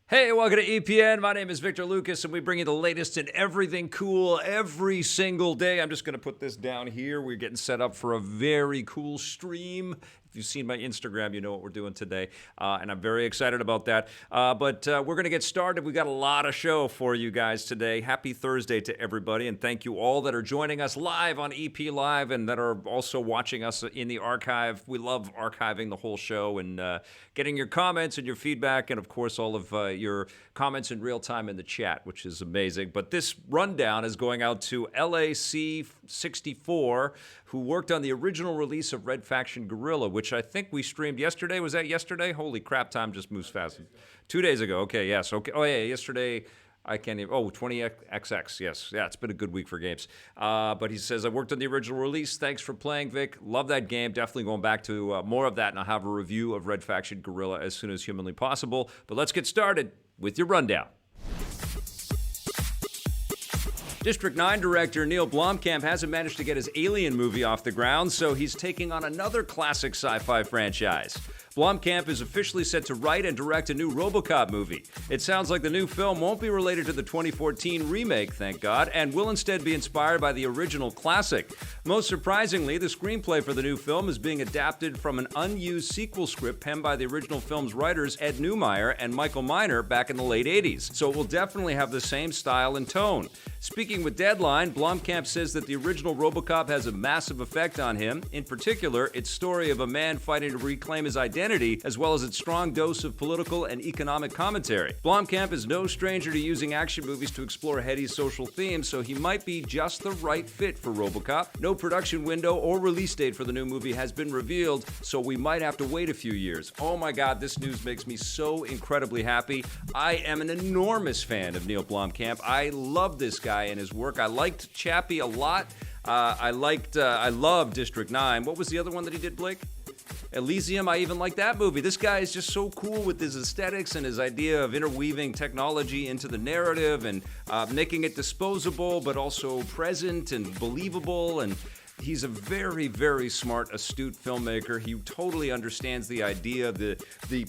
Hey, welcome to EPN. My name is Victor Lucas, and we bring you the latest in everything cool every single day. I'm just going to put this down here. We're getting set up for a very cool stream. If you've seen my Instagram, you know what we're doing today, and I'm very excited about that. But we're going to get started. We got a lot of show for you guys today. Happy Thursday to everybody, and thank you all that are joining us live on EP Live and that are also watching us in the archive. We love archiving the whole show and getting your comments and your feedback, and of course all of your comments in real time in the chat, which is amazing. But this rundown is going out to LAC64, who worked on the original release of Red Faction Guerrilla, which I think we streamed yesterday. Was that yesterday? Holy crap, time just moves fast. 2 days ago. Okay, yes. Okay. Oh, yeah, yesterday. I can't even. Oh, 20XX. Yes. Yeah, it's been a good week for games. But he says, I worked on the original release. Thanks for playing, Vic. Love that game. Definitely going back to more of that, and I'll have a review of Red Faction Guerrilla as soon as humanly possible. But let's get started with your rundown. District 9 director Neil Blomkamp hasn't managed to get his Alien movie off the ground, so he's taking on another classic sci-fi franchise. Blomkamp is officially set to write and direct a new Robocop movie. It sounds like the new film won't be related to the 2014 remake, thank God, and will instead be inspired by the original classic. Most surprisingly, the screenplay for the new film is being adapted from an unused sequel script penned by the original film's writers Ed Neumeyer and Michael Miner back in the late 80s, so it will definitely have the same style and tone. Speaking with Deadline, Blomkamp says that the original Robocop has a massive effect on him. In particular, its story of a man fighting to reclaim his identity, as well as its strong dose of political and economic commentary. Blomkamp is no stranger to using action movies to explore heady social themes, so he might be just the right fit for Robocop. No production window or release date for the new movie has been revealed, so we might have to wait a few years. Oh my God, this news makes me so incredibly happy. I am an enormous fan of Neil Blomkamp. I love this guy and his work. I liked Chappie a lot. I love District 9. What was the other one that he did, Blake? Elysium, I even like that movie. This guy is just so cool with his aesthetics and his idea of interweaving technology into the narrative and making it disposable but also present and believable. And he's a very, very smart, astute filmmaker. He totally understands the idea of the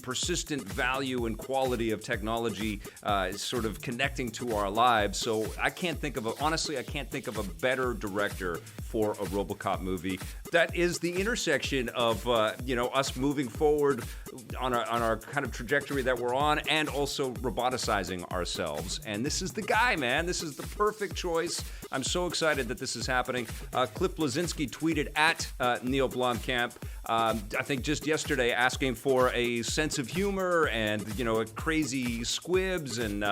persistent value and quality of technology sort of connecting to our lives. So I can't think of a better director for a Robocop movie. That is the intersection of us moving forward on our kind of trajectory that we're on, and also roboticizing ourselves. And this is the guy, man. This is the perfect choice. I'm so excited that this is happening. Cliff Blazinski tweeted at Neil Blomkamp, I think just yesterday, asking for a sense of humor and crazy squibs, and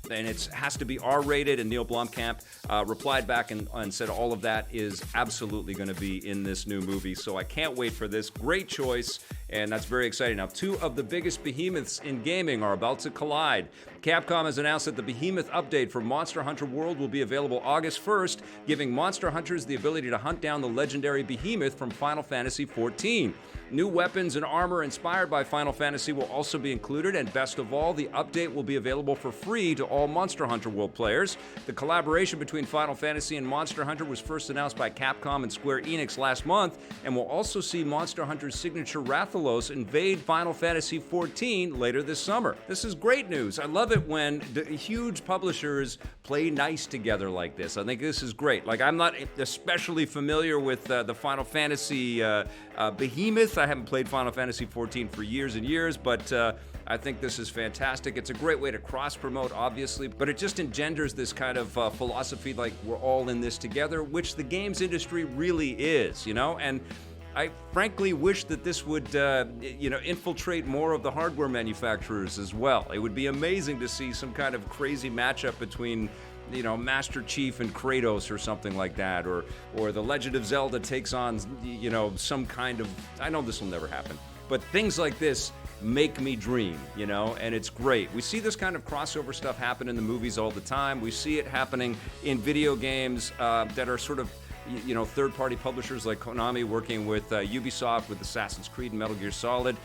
it has to be R-rated. And Neil Blomkamp replied back and said all of that is absolutely going to be in this new movie. So I can't wait for this. Great choice, and that's very exciting. Now, two of the biggest behemoths in gaming are about to collide. Capcom has announced that the Behemoth update for Monster Hunter World will be available August 1st, giving Monster Hunters the ability to hunt down the legendary Behemoth from Final Fantasy XIV. New weapons and armor inspired by Final Fantasy will also be included, and best of all, the update will be available for free to all Monster Hunter World players. The collaboration between Final Fantasy and Monster Hunter was first announced by Capcom and Square Enix last month, and will also see Monster Hunter's signature Rathalos invade Final Fantasy XIV later this summer. This is great news. I love it when the huge publishers play nice together like this. I think this is great. Like, I'm not especially familiar with the Final Fantasy Behemoth. I haven't played Final Fantasy XIV for years and years, but I think this is fantastic. It's a great way to cross-promote, obviously, but it just engenders this kind of philosophy like we're all in this together, which the games industry really is, and I frankly wish that this would, infiltrate more of the hardware manufacturers as well. It would be amazing to see some kind of crazy matchup between Master Chief and Kratos or something like that, or The Legend of Zelda takes on, some kind of, I know this will never happen, but things like this make me dream, and it's great. We see this kind of crossover stuff happen in the movies all the time. We see it happening in video games that are sort of, third-party publishers like Konami working with Ubisoft with Assassin's Creed and Metal Gear Solid.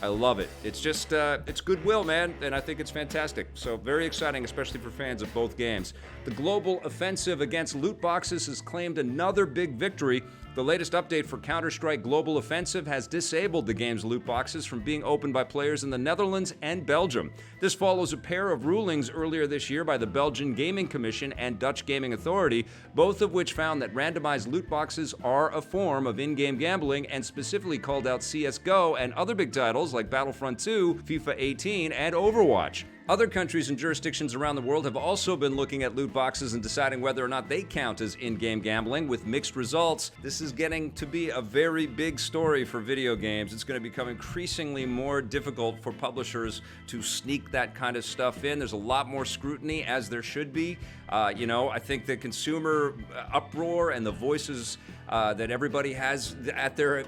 I love it. It's just, it's goodwill, man, and I think it's fantastic. So very exciting, especially for fans of both games. The global offensive against loot boxes has claimed another big victory The latest update for Counter-Strike Global Offensive has disabled the game's loot boxes from being opened by players in the Netherlands and Belgium. This follows a pair of rulings earlier this year by the Belgian Gaming Commission and Dutch Gaming Authority, both of which found that randomized loot boxes are a form of in-game gambling and specifically called out CSGO and other big titles like Battlefront 2, FIFA 18, and Overwatch. Other countries and jurisdictions around the world have also been looking at loot boxes and deciding whether or not they count as in-game gambling, with mixed results. This is getting to be a very big story for video games. It's going to become increasingly more difficult for publishers to sneak that kind of stuff in. There's a lot more scrutiny, as there should be. I think the consumer uproar and the voices that everybody has at their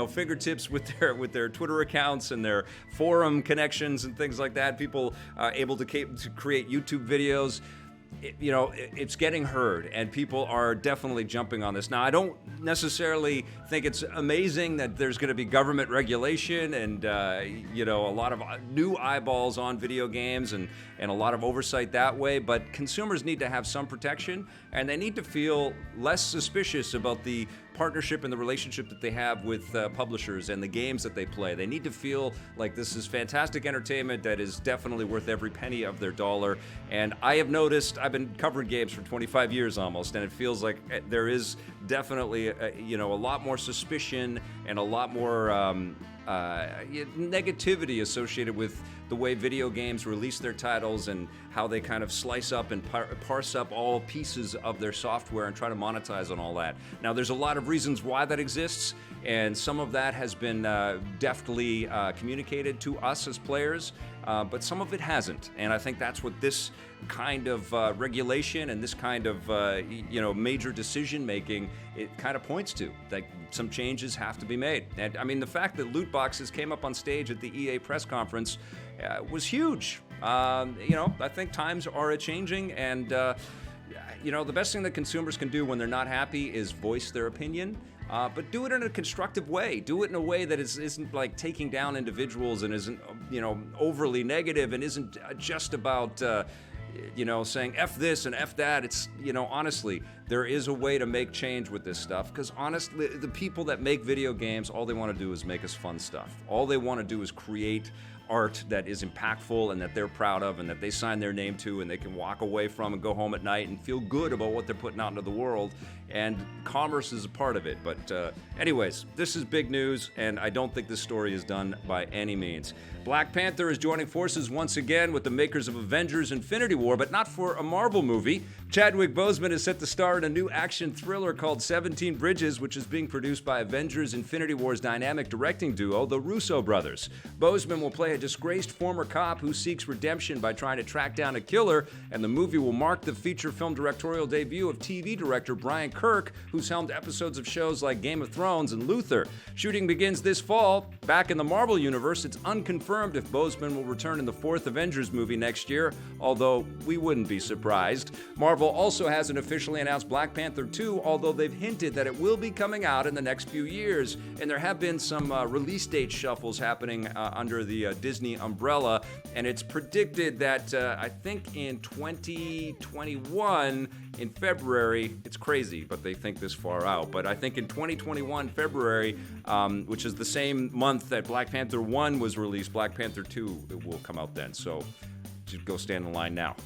fingertips with their Twitter accounts and their forum connections and things like that, people able to create YouTube videos. It's getting heard, and people are definitely jumping on this. Now, I don't necessarily think it's amazing that there's going to be government regulation and, a lot of new eyeballs on video games and a lot of oversight that way, but consumers need to have some protection, and they need to feel less suspicious about the partnership and the relationship that they have with publishers and the games that they play. They need to feel like this is fantastic entertainment that is definitely worth every penny of their dollar. And I have noticed, I've been covering games for 25 years almost, and it feels like there is definitely a lot more suspicion and a lot more negativity associated with the way video games release their titles and how they kind of slice up and parse up all pieces of their software and try to monetize on all that. Now, there's a lot of reasons why that exists, and some of that has been deftly communicated to us as players, but some of it hasn't. And I think that's what this kind of regulation and this kind of major decision making, it kind of points to. Like, some changes have to be made. And I mean, the fact that loot boxes came up on stage at the EA press conference was huge. I think times are a-changing, and the best thing that consumers can do when they're not happy is voice their opinion. But do it in a constructive way. Do it in a way that isn't like taking down individuals and isn't, overly negative and isn't just about, saying F this and F that. It's, honestly, there is a way to make change with this stuff, because honestly, the people that make video games, all they want to do is make us fun stuff. All they want to do is create art that is impactful and that they're proud of and that they sign their name to and they can walk away from and go home at night and feel good about what they're putting out into the world. And commerce is a part of it. But anyways, this is big news, and I don't think this story is done by any means. Black Panther is joining forces once again with the makers of Avengers: Infinity War, but not for a Marvel movie. Chadwick Boseman is set to star in a new action thriller called 17 Bridges, which is being produced by Avengers: Infinity War's dynamic directing duo, the Russo brothers. Boseman will play a disgraced former cop who seeks redemption by trying to track down a killer, and the movie will mark the feature film directorial debut of TV director Brian Kirk, who's helmed episodes of shows like Game of Thrones and Luther. Shooting begins this fall. Back in the Marvel universe, it's unconfirmed if Boseman will return in the fourth Avengers movie next year, although we wouldn't be surprised. Marvel also hasn't officially announced Black Panther 2, although they've hinted that it will be coming out in the next few years, and there have been some release date shuffles happening under the Disney umbrella, and it's predicted that I think in 2021, in February, it's crazy, but they think this far out, but I think in 2021, February, which is the same month that Black Panther 1 was released, Black Panther 2 will come out then, so just go stand in line now.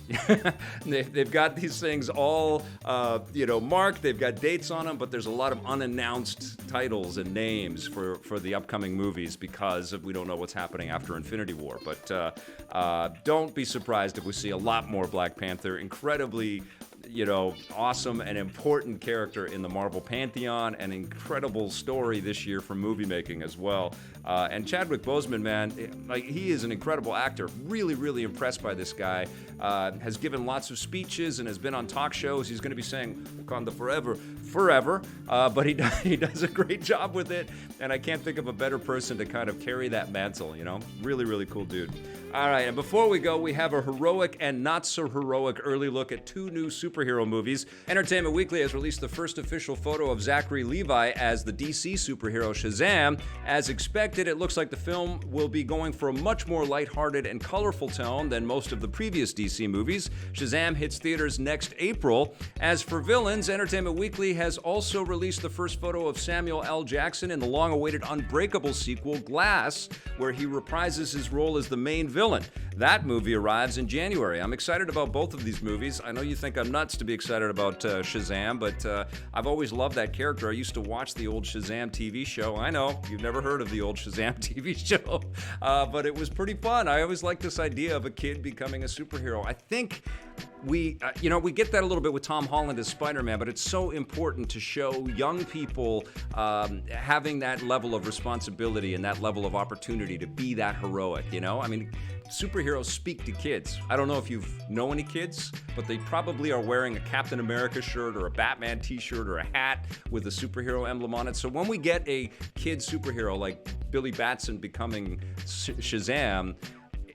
They've got these things all, marked. They've got dates on them, but there's a lot of unannounced titles and names for the upcoming movies because we don't know what's happening after Infinity War. But don't be surprised if we see a lot more Black Panther. Incredibly, awesome and important character in the Marvel Pantheon, an incredible story this year for movie making as well. And Chadwick Boseman, man, he is an incredible actor. Really, really impressed by this guy. Has given lots of speeches and has been on talk shows. He's going to be saying Wakanda forever. But he does a great job with it. And I can't think of a better person to kind of carry that mantle, Really, really cool dude. All right, and before we go, we have a heroic and not so heroic early look at two new superhero superhero movies. Entertainment Weekly has released the first official photo of Zachary Levi as the DC superhero Shazam. As expected, it looks like the film will be going for a much more lighthearted and colorful tone than most of the previous DC movies. Shazam hits theaters next April. As for villains, Entertainment Weekly has also released the first photo of Samuel L. Jackson in the long-awaited Unbreakable sequel, Glass, where he reprises his role as the main villain. That movie arrives in January. I'm excited about both of these movies. I know you think I'm nuts to be excited about Shazam, but I've always loved that character. I used to watch the old Shazam TV show. I know, you've never heard of the old Shazam TV show, but it was pretty fun. I always liked this idea of a kid becoming a superhero. I think we get that a little bit with Tom Holland as Spider-Man, but it's so important to show young people having that level of responsibility and that level of opportunity to be that heroic, I mean, superheroes speak to kids. I don't know if you know any kids, but they probably are wearing a Captain America shirt or a Batman t-shirt or a hat with a superhero emblem on it. So when we get a kid superhero like Billy Batson becoming Shazam,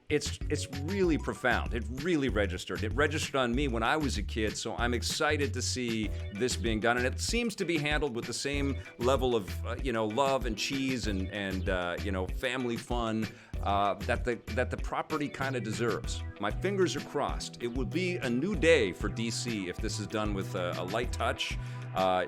it's really profound. It really registered. It registered on me when I was a kid, so I'm excited to see this being done. And it seems to be handled with the same level of, love and cheese and family fun that the property kind of deserves. My fingers are crossed. It would be a new day for DC if this is done with a light touch,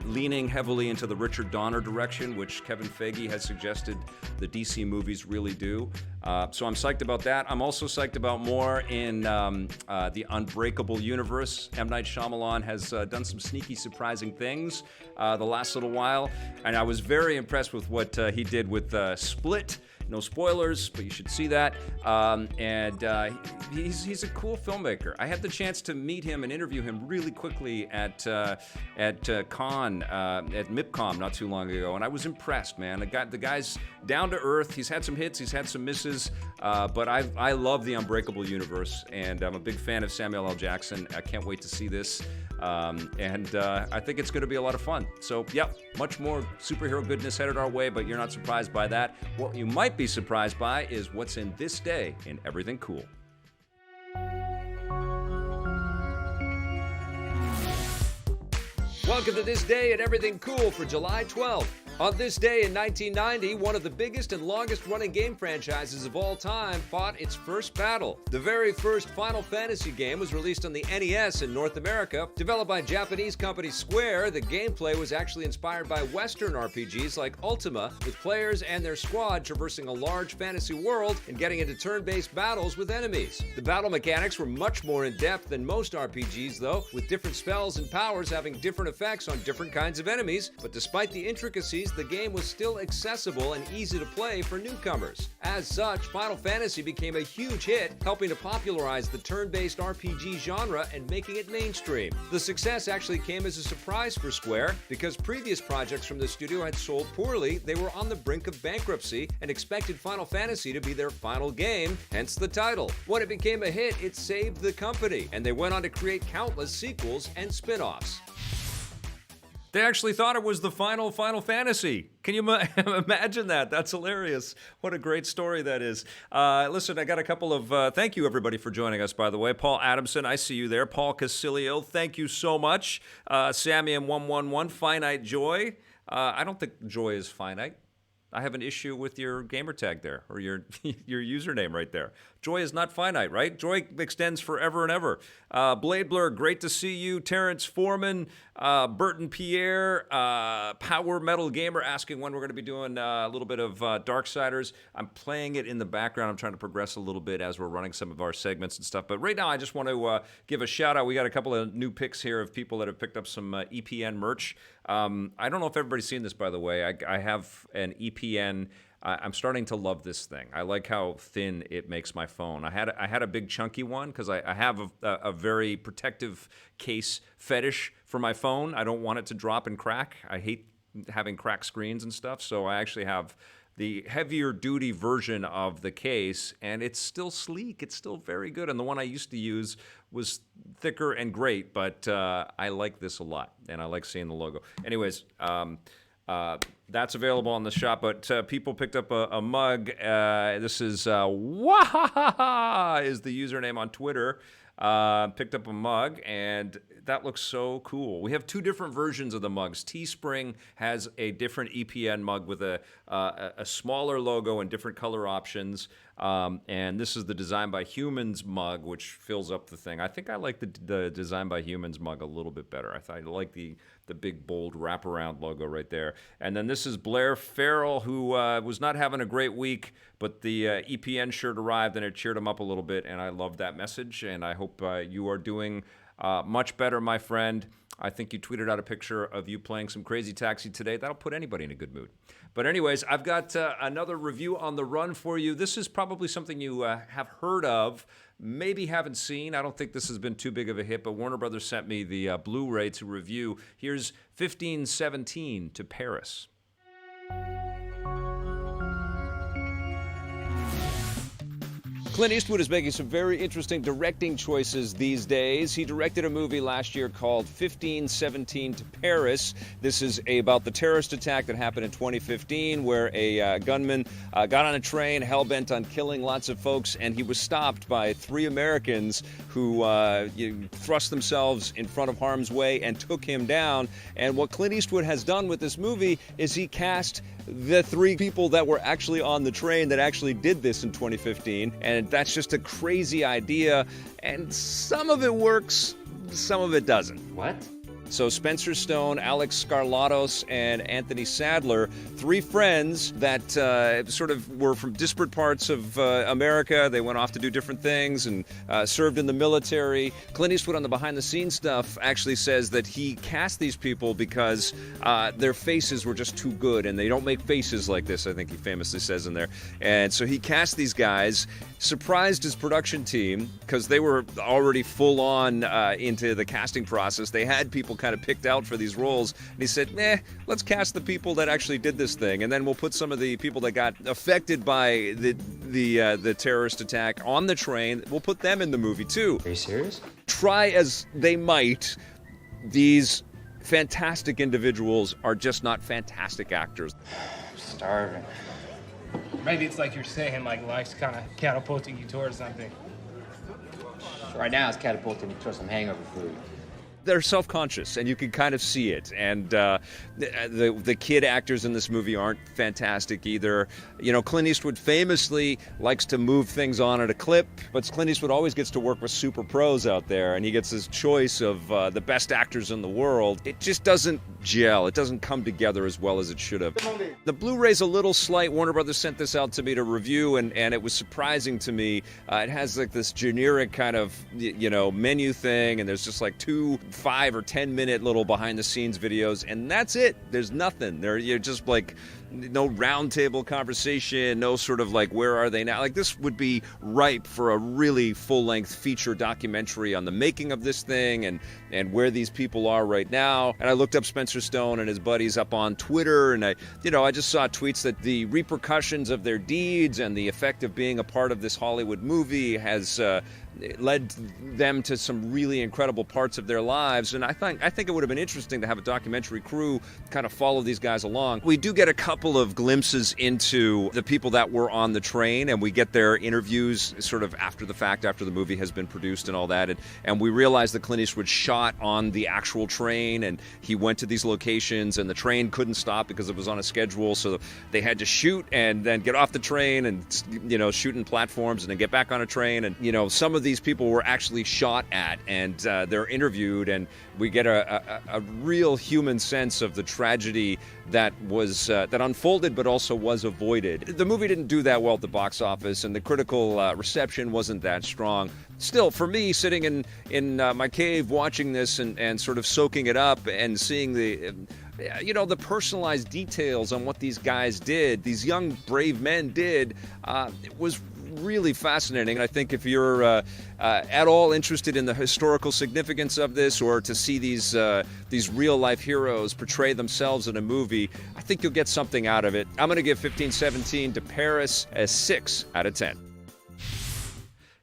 leaning heavily into the Richard Donner direction, which Kevin Feige has suggested the DC movies really do. So I'm psyched about that. I'm also psyched about more in the Unbreakable universe. M. Night Shyamalan has done some sneaky, surprising things the last little while, and I was very impressed with what he did with Split. No spoilers, but you should see that. He's a cool filmmaker. I had the chance to meet him and interview him really quickly at MIPCOM not too long ago, and I was impressed, man. The guy's down to earth. He's had some hits, he's had some misses, but I love the Unbreakable universe, and I'm a big fan of Samuel L. Jackson. I can't wait to see this. I think it's going to be a lot of fun. So, yep, much more superhero goodness headed our way, but you're not surprised by that. What you might be surprised by is what's in this day in Everything Cool. Welcome to This Day in Everything Cool for July 12th. On this day in 1990, one of the biggest and longest-running game franchises of all time fought its first battle. The very first Final Fantasy game was released on the NES in North America. Developed by Japanese company Square, the gameplay was actually inspired by Western RPGs like Ultima, with players and their squad traversing a large fantasy world and getting into turn-based battles with enemies. The battle mechanics were much more in-depth than most RPGs, though, with different spells and powers having different effects on different kinds of enemies, but despite the intricacies, the game was still accessible and easy to play for newcomers. As such, Final Fantasy became a huge hit, helping to popularize the turn-based RPG genre and making it mainstream. The success actually came as a surprise for Square, because previous projects from the studio had sold poorly. They were on the brink of bankruptcy and expected Final Fantasy to be their final game, hence the title. When it became a hit, it saved the company, and they went on to create countless sequels and spin-offs. They actually thought it was the final Fantasy. Can you imagine that? That's hilarious. What a great story that is. Listen, I got a couple of... thank you, everybody, for joining us, by the way. Paul Adamson, I see you there. Paul Casilio, thank you so much. Sammy M111, Finite Joy. I don't think joy is finite. I have an issue with your gamer tag there, or your username right there. Joy is not finite, right? Joy extends forever and ever. Blade Blur, great to see you. Terrence Foreman, Burton Pierre, Power Metal Gamer asking when we're going to be doing a little bit of Darksiders. I'm playing it in the background. I'm trying to progress a little bit as we're running some of our segments and stuff. But right now, I just want to give a shout out. We got a couple of new picks here of people that have picked up some EPN merch. I don't know if everybody's seen this, by the way. I have an EPN. I'm starting to love this thing. I like how thin it makes my phone. I had a big chunky one because I have a very protective case fetish for my phone. I don't want it to drop and crack. I hate having cracked screens and stuff, so I actually have the heavier duty version of the case, and it's still sleek. It's still very good. And the one I used to use was thicker and great, but I like this a lot, and I like seeing the logo. Anyways, that's available on the shop, but people picked up a mug. This is Wahahaha is the username on Twitter. Picked up a mug, and that looks so cool. We have two different versions of the mugs. Teespring has a different EPN mug with a smaller logo and different color options. And this is the Design by Humans mug, which fills up the thing. I think I like the Design by Humans mug a little bit better. I like the big, bold wraparound logo right there. And then this is Blair Farrell, who was not having a great week, but the EPN shirt arrived and it cheered him up a little bit, and I love that message, and I hope you are doing much better, my friend. I think you tweeted out a picture of you playing some Crazy Taxi today. That'll put anybody in a good mood. But anyways, I've got another review on the run for you. This is probably something you have heard of, maybe haven't seen. I don't think this has been too big of a hit, but Warner Brothers sent me the Blu-ray to review. Here's 1517 to Paris. Clint Eastwood is making some very interesting directing choices these days. He directed a movie last year called 1517 to Paris. This is about the terrorist attack that happened in 2015 where a gunman got on a train hell-bent on killing lots of folks, and he was stopped by three Americans who thrust themselves in front of harm's way and took him down. And what Clint Eastwood has done with this movie is he cast the three people that were actually on the train that actually did this in 2015, and that's just a crazy idea, and some of it works, some of it doesn't. What? So Spencer Stone, Alex Skarlatos, and Anthony Sadler, three friends that sort of were from disparate parts of America. They went off to do different things and served in the military. Clint Eastwood on the behind-the-scenes stuff actually says that he cast these people because their faces were just too good, and they don't make faces like this, I think he famously says in there. And so he cast these guys, surprised his production team, because they were already full-on into the casting process. They had people kind of picked out for these roles, and he said, let's cast the people that actually did this thing, and then we'll put some of the people that got affected by the terrorist attack on the train, we'll put them in the movie too. Are you serious? Try as they might, these fantastic individuals are just not fantastic actors. I'm starving. Maybe it's like you're saying, like life's kind of catapulting you towards something. Right now it's catapulting me towards some hangover food. They're self-conscious, and you can kind of see it. And the kid actors in this movie aren't fantastic either. You know, Clint Eastwood famously likes to move things on at a clip, but Clint Eastwood always gets to work with super pros out there, and he gets his choice of the best actors in the world. It just doesn't gel. It doesn't come together as well as it should have. The Blu-ray's a little slight. Warner Brothers sent this out to me to review, and it was surprising to me. It has like this generic kind of, menu thing, and there's just like 2 5 or 10 minute little behind the scenes videos, and that's it. There's nothing there. You're just like no roundtable conversation, no sort of like where are they now. Like this would be ripe for a really full-length feature documentary on the making of this thing and where these people are right now. And I looked up Spencer Stone and his buddies up on Twitter, and I just saw tweets that the repercussions of their deeds and the effect of being a part of this Hollywood movie has led them to some really incredible parts of their lives. And I think it would have been interesting to have a documentary crew kind of follow these guys along. We do get a couple of glimpses into the people that were on the train, and we get their interviews sort of after the fact, after the movie has been produced and all that. And we realize that Clint Eastwood shot on the actual train, and he went to these locations, and the train couldn't stop because it was on a schedule, so they had to shoot and then get off the train and, shoot in platforms and then get back on a train. And, some of these people were actually shot at, and they're interviewed, and we get a real human sense of the tragedy that was that unfolded but also was avoided. The movie didn't do that well at the box office, and the critical reception wasn't that strong. Still, for me, sitting in my cave watching this and sort of soaking it up and seeing the personalized details on what these guys did, these young brave men did, it was really fascinating. I think if you're at all interested in the historical significance of this, or to see these real life heroes portray themselves in a movie, I think you'll get something out of it. I'm going to give 1517 to Paris a 6 out of 10.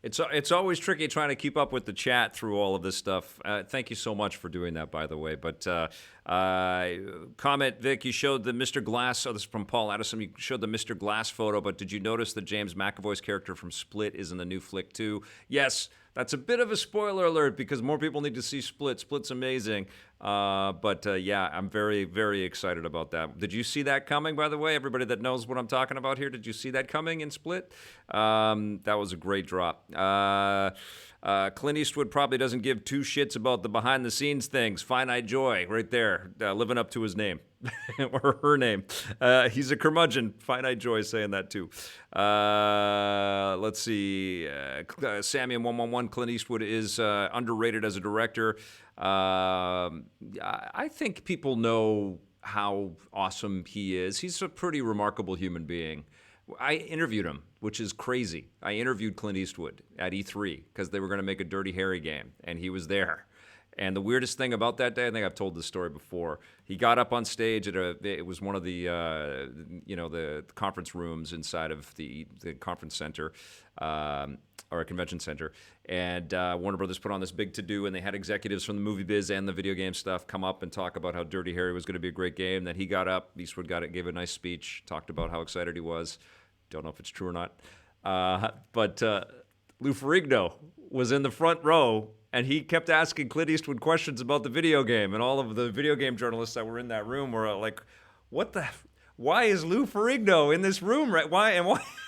It's always tricky trying to keep up with the chat through all of this stuff. Thank you so much for doing that, by the way. But Comment, Vic, you showed the Mr. Glass, this is from Paul Addison, you showed the Mr. Glass photo, but did you notice that James McAvoy's character from Split is in the new flick too? Yes, that's a bit of a spoiler alert because more people need to see Split. Split's amazing. Yeah, I'm very, very excited about that. Did you see that coming, by the way? Everybody that knows what I'm talking about here, did you see that coming in Split? That was a great drop. Clint Eastwood probably doesn't give two shits about the behind-the-scenes things. Finite Joy, right there, living up to his name. Or her name. He's a curmudgeon. Finite Joy saying that too. Let's see. Samian111, Clint Eastwood is underrated as a director. I think people know how awesome he is. He's a pretty remarkable human being. I interviewed him, which is crazy. I interviewed Clint Eastwood at E3 because they were going to make a Dirty Harry game, and he was there. And the weirdest thing about that day, I think I've told this story before, he got up on stage at it was one of the, the conference rooms inside of the conference center, or a convention center, and Warner Brothers put on this big to-do, and they had executives from the movie biz and the video game stuff come up and talk about how Dirty Harry was going to be a great game. Then he got up, Eastwood gave a nice speech, talked about how excited he was. Don't know if it's true or not. But Lou Ferrigno was in the front row, and he kept asking Clint Eastwood questions about the video game, and all of the video game journalists that were in that room were like, why is Lou Ferrigno in this room, right? Why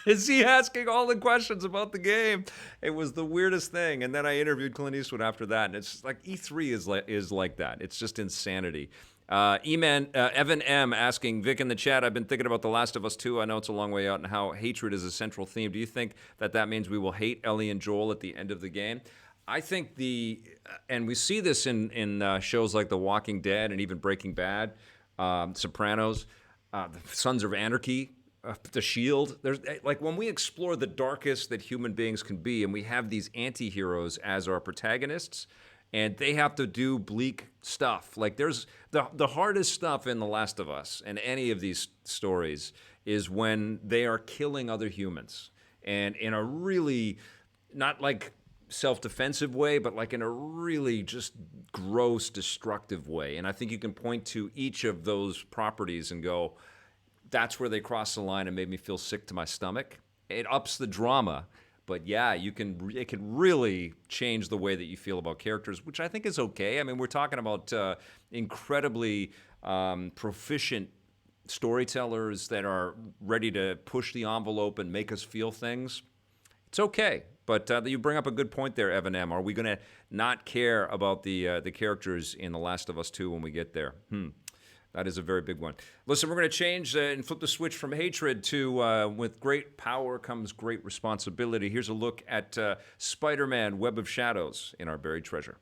is he asking all the questions about the game? It was the weirdest thing. And then I interviewed Clint Eastwood after that, and it's like E3 is like that. It's just insanity. Evan M. asking, Vic in the chat, I've been thinking about The Last of Us 2. I know it's a long way out, and how hatred is a central theme. Do you think that means we will hate Ellie and Joel at the end of the game? I think and we see this in shows like The Walking Dead and even Breaking Bad, Sopranos, the Sons of Anarchy, The Shield. There's like when we explore the darkest that human beings can be, and we have these anti-heroes as our protagonists, and they have to do bleak stuff. Like there's the hardest stuff in The Last of Us and any of these stories is when they are killing other humans, and in a really not like self-defensive way, but like in a really just gross, destructive way. And I think you can point to each of those properties and go, that's where they crossed the line and made me feel sick to my stomach. It ups the drama, but yeah, it can really change the way that you feel about characters, which I think is okay. I mean, we're talking about incredibly proficient storytellers that are ready to push the envelope and make us feel things. It's okay. But you bring up a good point there, Evan M. Are we going to not care about the characters in The Last of Us 2 when we get there? That is a very big one. Listen, we're going to change and flip the switch from hatred to with great power comes great responsibility. Here's a look at Spider-Man Web of Shadows in our buried treasure.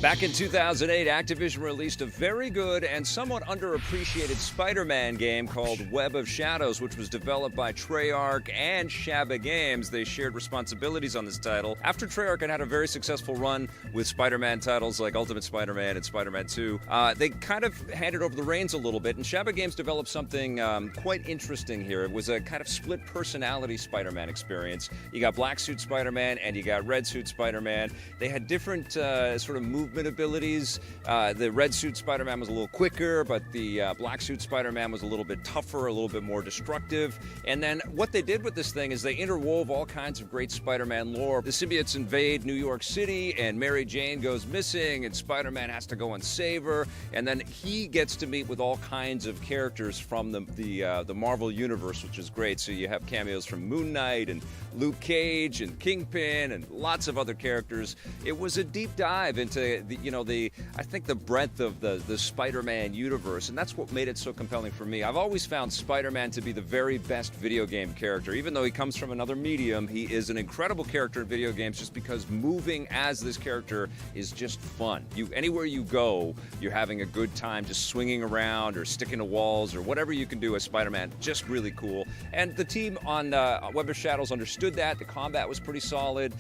Back in 2008, Activision released a very good and somewhat underappreciated Spider-Man game called Web of Shadows, which was developed by Treyarch and Shabba Games. They shared responsibilities on this title. After Treyarch had a very successful run with Spider-Man titles like Ultimate Spider-Man and Spider-Man 2, they kind of handed over the reins a little bit, and Shabba Games developed something quite interesting here. It was a kind of split personality Spider-Man experience. You got Black Suit Spider-Man and you got Red Suit Spider-Man. They had different sort of movement abilities. The Red Suit Spider-Man was a little quicker, but the Black Suit Spider-Man was a little bit tougher, a little bit more destructive. And then what they did with this thing is they interwove all kinds of great Spider-Man lore. The symbiotes invade New York City, and Mary Jane goes missing, and Spider-Man has to go and save her. And then he gets to meet with all kinds of characters from the Marvel Universe, which is great. So you have cameos from Moon Knight and Luke Cage and Kingpin and lots of other characters. It was a deep dive into I think the breadth of the Spider-Man universe, and that's what made it so compelling for me. I've always found Spider-Man to be the very best video game character. Even though he comes from another medium, he is an incredible character in video games just because moving as this character is just fun. Anywhere you go, you're having a good time just swinging around or sticking to walls or whatever you can do as Spider-Man. Just really cool. And the team on Web of Shadows understood that. The combat was pretty solid.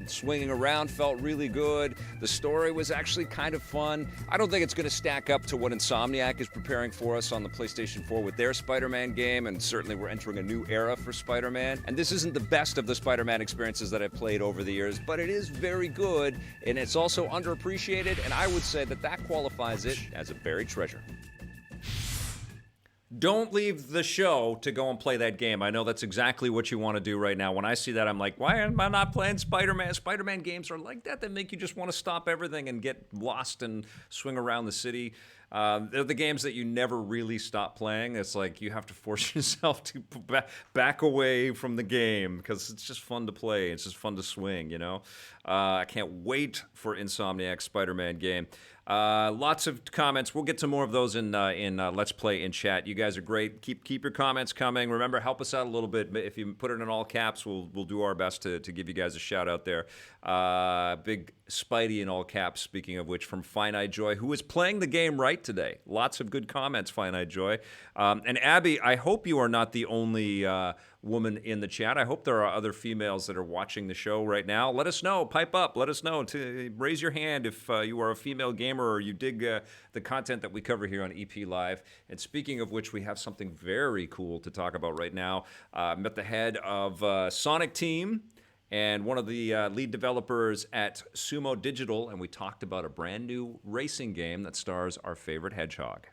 Swinging around felt really good. The story was was actually kind of fun. I don't think it's going to stack up to what Insomniac is preparing for us on the PlayStation 4 with their Spider-Man game, and certainly we're entering a new era for Spider-Man. And this isn't the best of the Spider-Man experiences that I've played over the years, but it is very good, and it's also underappreciated, and I would say that that qualifies it as a buried treasure. Don't leave the show to go and play that game. I know that's exactly what you want to do right now. When I see that, I'm like, why am I not playing Spider-Man? Spider-Man games are like that make you just want to stop everything and get lost and swing around the city. They're the games that you never really stop playing. It's like you have to force yourself to back away from the game because it's just fun to play. It's just fun to swing, you know? I can't wait for Insomniac's Spider-Man game. Lots of comments. We'll get to more of those in Let's Play in chat. You guys are great. Keep your comments coming. Remember, help us out a little bit. If you put it in all caps, we'll do our best to give you guys a shout out there. Big Spidey in all caps, speaking of which, from Finite Joy, who is playing the game right today. Lots of good comments, Finite Joy. And Abby, I hope you are not the only woman in the chat. I hope there are other females that are watching the show right now. Let us know. Pipe up. Let us know. Raise your hand if you are a female gamer or you dig the content that we cover here on EP Live. And speaking of which, we have something very cool to talk about right now. Met the head of Sonic Team and one of the lead developers at Sumo Digital, and we talked about a brand new racing game that stars our favorite hedgehog.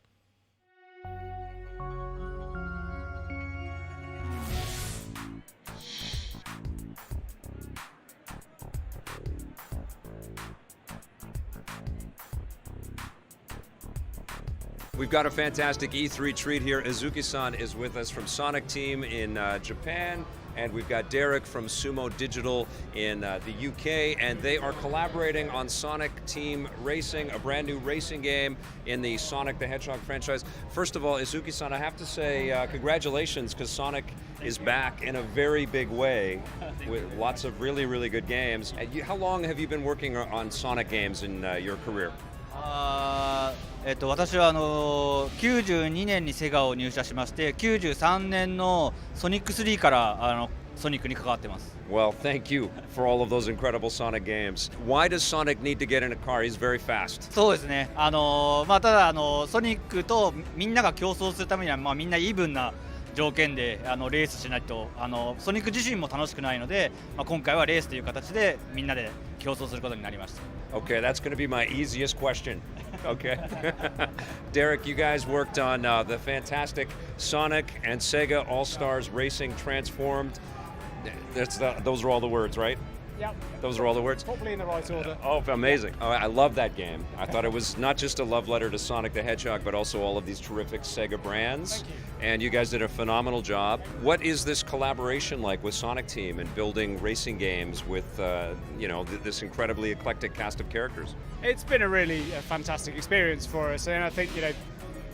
We've got a fantastic E3 treat here. Iizuka-san is with us from Sonic Team in Japan, and we've got Derek from Sumo Digital in the UK, and they are collaborating on Sonic Team Racing, a brand new racing game in the Sonic the Hedgehog franchise. First of all, Iizuka-san, I have to say congratulations, because Sonic is back in a very big way with lots of really, really good games. How long have you been working on Sonic games in your career? 私は92年にセガを入社しまして93年のソニック3からソニックに関わってます。 Well, thank you for all of those incredible Sonic games. Why does Sonic need to get in a car? He's very fast. そうですね。ただソニックとみんなが競争するためにはみんなイーブンな条件でレースしないとソニック自身も楽しくないので、今回はレースという形でみんなで競争することになりました。 Okay, that's going to be my easiest question. Okay. Derek, you guys worked on the fantastic Sonic and Sega All-Stars Racing Transformed. Those are all the words, right? Yep. Those are all the words? Hopefully in the right order. Oh, amazing. Oh, I love that game. I thought it was not just a love letter to Sonic the Hedgehog, but also all of these terrific Sega brands. Thank you. And you guys did a phenomenal job. What is this collaboration like with Sonic Team and building racing games with, this incredibly eclectic cast of characters? It's been a really fantastic experience for us, and I think,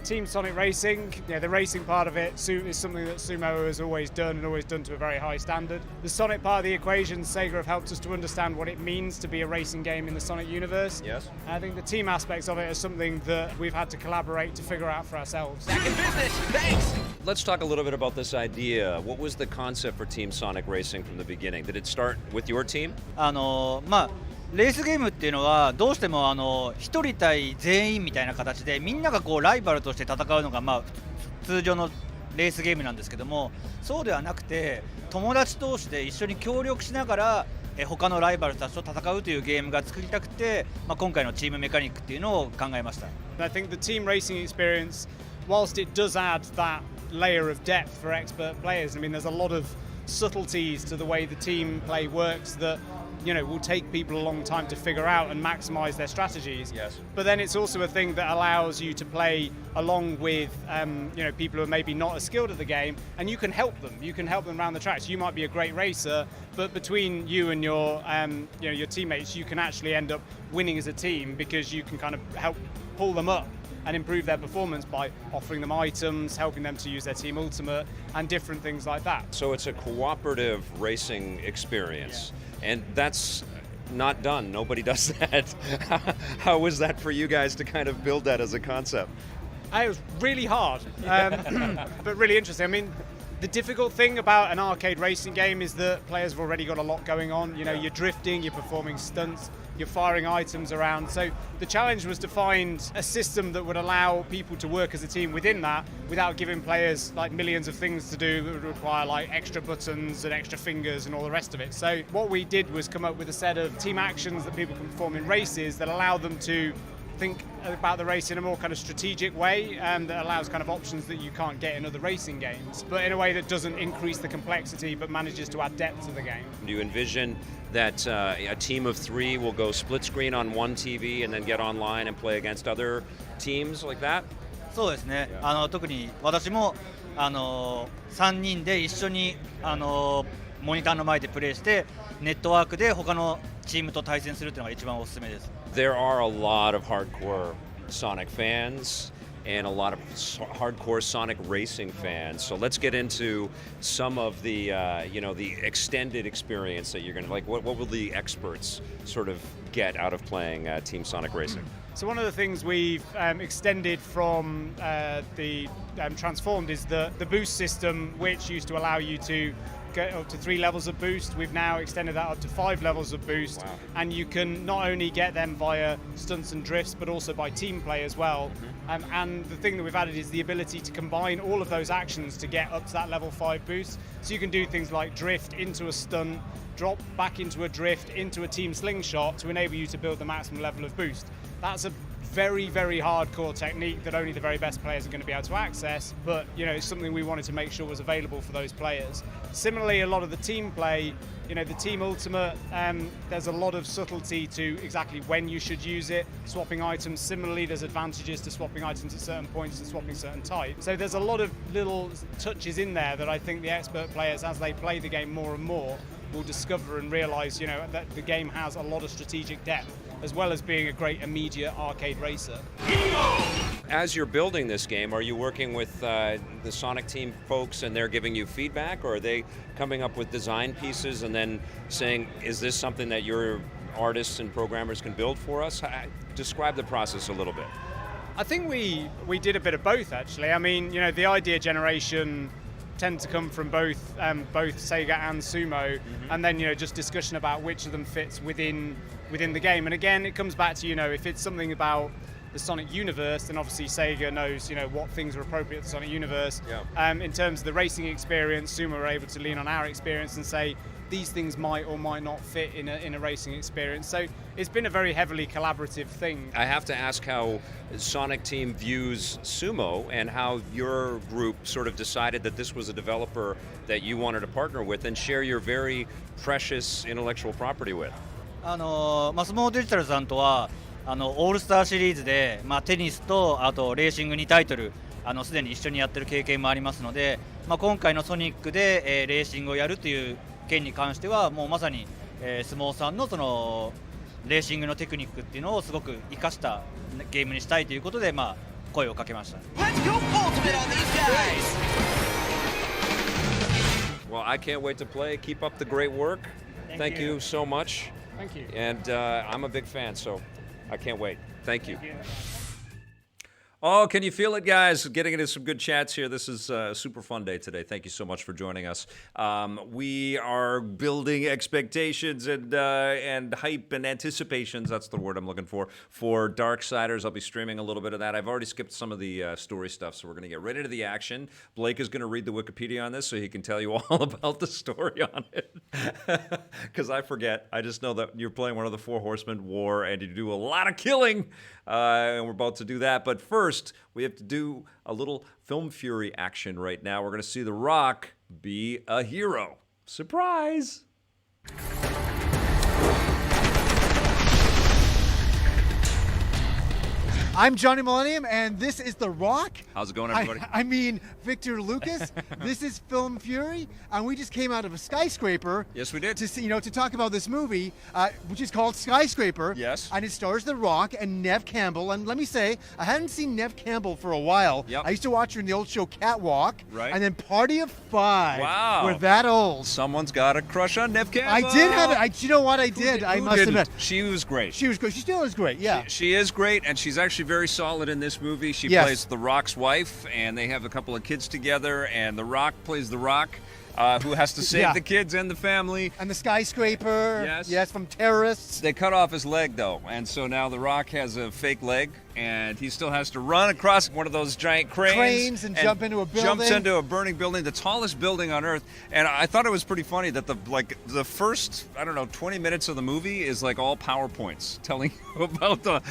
Team Sonic Racing, the racing part of it is something that Sumo has always done and always done to a very high standard. The Sonic part of the equation, Sega have helped us to understand what it means to be a racing game in the Sonic universe. Yes. I think the team aspects of it are something that we've had to collaborate to figure out for ourselves. Back in business, thanks! Let's talk a little bit about this idea. What was the concept for Team Sonic Racing from the beginning? Did it start with your team? レースゲームっていうのはどうしても一人対全員みたいな形でみんながライバルとして戦うのが通常のレースゲームなんですけども、そうではなくて友達同士で一緒に協力しながら他のライバルたちと戦うというゲームが作りたくて、今回のチームメカニックっていうのを考えました。 I think the team racing experience, whilst it does add that layer of depth for expert players, there's a lot of subtleties to the way the team play works that will take people a long time to figure out and maximize their strategies. Yes. But then it's also a thing that allows you to play along with people who are maybe not as skilled at the game, and you can help them. You can help them around the tracks. You might be a great racer, but between you and your your teammates, you can actually end up winning as a team because you can kind of help pull them up and improve their performance by offering them items, helping them to use their team ultimate, and different things like that. So it's a cooperative racing experience. Yeah. And that's not done. Nobody does that. How was that for you guys to kind of build that as a concept? It was really hard, but really interesting. The difficult thing about an arcade racing game is that players have already got a lot going on. You know, you're drifting, you're performing stunts, you're firing items around. So the challenge was to find a system that would allow people to work as a team within that without giving players like millions of things to do that would require like extra buttons and extra fingers and all the rest of it. So what we did was come up with a set of team actions that people can perform in races that allow them to think about the race in a more kind of strategic way, that allows kind of options that you can't get in other racing games, but in a way that doesn't increase the complexity but manages to add depth to the game. Do you envision that a team of 3 will go split screen on one TV and then get online and play against other teams like that? そうですね、特に私も3人で一緒にモニターの前でプレイしてネットワークで他のチームと対戦するというのが一番おすすめです。There are a lot of hardcore Sonic fans and a lot of hardcore Sonic racing fans. So let's get into some of the, the extended experience that you're going to like. What will the experts sort of get out of playing Team Sonic Racing? So one of the things we've extended from the Transformed is the boost system, which used to allow you to get up to 3 levels of boost. We've now extended that up to 5 levels of boost. Wow. And you can not only get them via stunts and drifts, but also by team play as well. Mm-hmm. And the thing that we've added is the ability to combine all of those actions to get up to that level 5 boost. So you can do things like drift into a stunt, drop back into a drift, into a team slingshot to enable you to build the maximum level of boost. That's a very, very hardcore technique that only the very best players are going to be able to access, but it's something we wanted to make sure was available for those players. Similarly, a lot of the team play, the Team Ultimate, there's a lot of subtlety to exactly when you should use it, swapping items. Similarly, there's advantages to swapping items at certain points and swapping certain types. So there's a lot of little touches in there that I think the expert players, as they play the game more and more, will discover and realize, that the game has a lot of strategic depth, as well as being a great immediate arcade racer. As you're building this game, are you working with the Sonic team folks and they're giving you feedback, or are they coming up with design pieces and then saying, is this something that your artists and programmers can build for us? Describe the process a little bit. I think we did a bit of both, actually. I mean, the idea generation tend to come from both Sega and Sumo, mm-hmm. and then just discussion about which of them fits within the game. And again, it comes back to if it's something about the Sonic universe, then obviously Sega knows what things are appropriate to the Sonic universe. Yeah. In terms of the racing experience, Sumo are able to lean on our experience and say these things might or might not fit in a racing experience. So it's been a very heavily collaborative thing. I have to ask how Sonic Team views Sumo and how your group sort of decided that this was a developer that you wanted to partner with and share your very precious intellectual property with. スモーデジタルさんとはオールスターシリーズで、テニスとあとレーシング2タイトルすでに一緒にやってる経験もありますので、今回のソニックで、レーシングをやるという件に関してはもうまさに、スモーさんのそのレーシングのテクニックっていうのをすごく活かしたゲームにしたいということで、声をかけました。Well, I can't wait to play. Keep up the great work. Thank you so much. Thank you. And I'm a big fan, so I can't wait. Thank you. Oh, can you feel it, guys? Getting into some good chats here. This is a super fun day today. Thank you so much for joining us. We are building expectations and hype and anticipations. That's the word I'm looking for Darksiders. I'll be streaming a little bit of that. I've already skipped some of the story stuff, so we're going to get right into the action. Blake is going to read the Wikipedia on this so he can tell you all about the story on it. Because I forget. I just know that you're playing one of the Four Horsemen War, and you do a lot of killing. And we're about to do that. But first, we have to do a little Film Fury action right now. We're going to see The Rock be a hero. Surprise! I'm Johnny Millennium, and this is The Rock. How's it going, everybody? I mean, Victor Lucas. This is Film Fury, and we just came out of a Skyscraper. Yes, we did. To see, to talk about this movie, which is called Skyscraper. Yes. And it stars The Rock and Nev Campbell. And let me say, I hadn't seen Nev Campbell for a while. Yep. I used to watch her in the old show Catwalk. Right. And then Party of Five. Wow. We're that old. Someone's got a crush on Nev Campbell. I did have it. You know what I did? I must admit. She was great. She was great. She still is great, yeah. She is great, and she's actually actually very solid in this movie. She Yes. plays The Rock's wife, and they have a couple of kids together, and The Rock plays The Rock, who has to save Yeah. the kids and the family. And the skyscraper. Yes. Yes, from terrorists. They cut off his leg, though, and so now The Rock has a fake leg, and he still has to run across one of those giant cranes And jump into a building. Jumps into a burning building, the tallest building on Earth. And I thought it was pretty funny that the first, I don't know, 20 minutes of the movie is like all PowerPoints telling you about the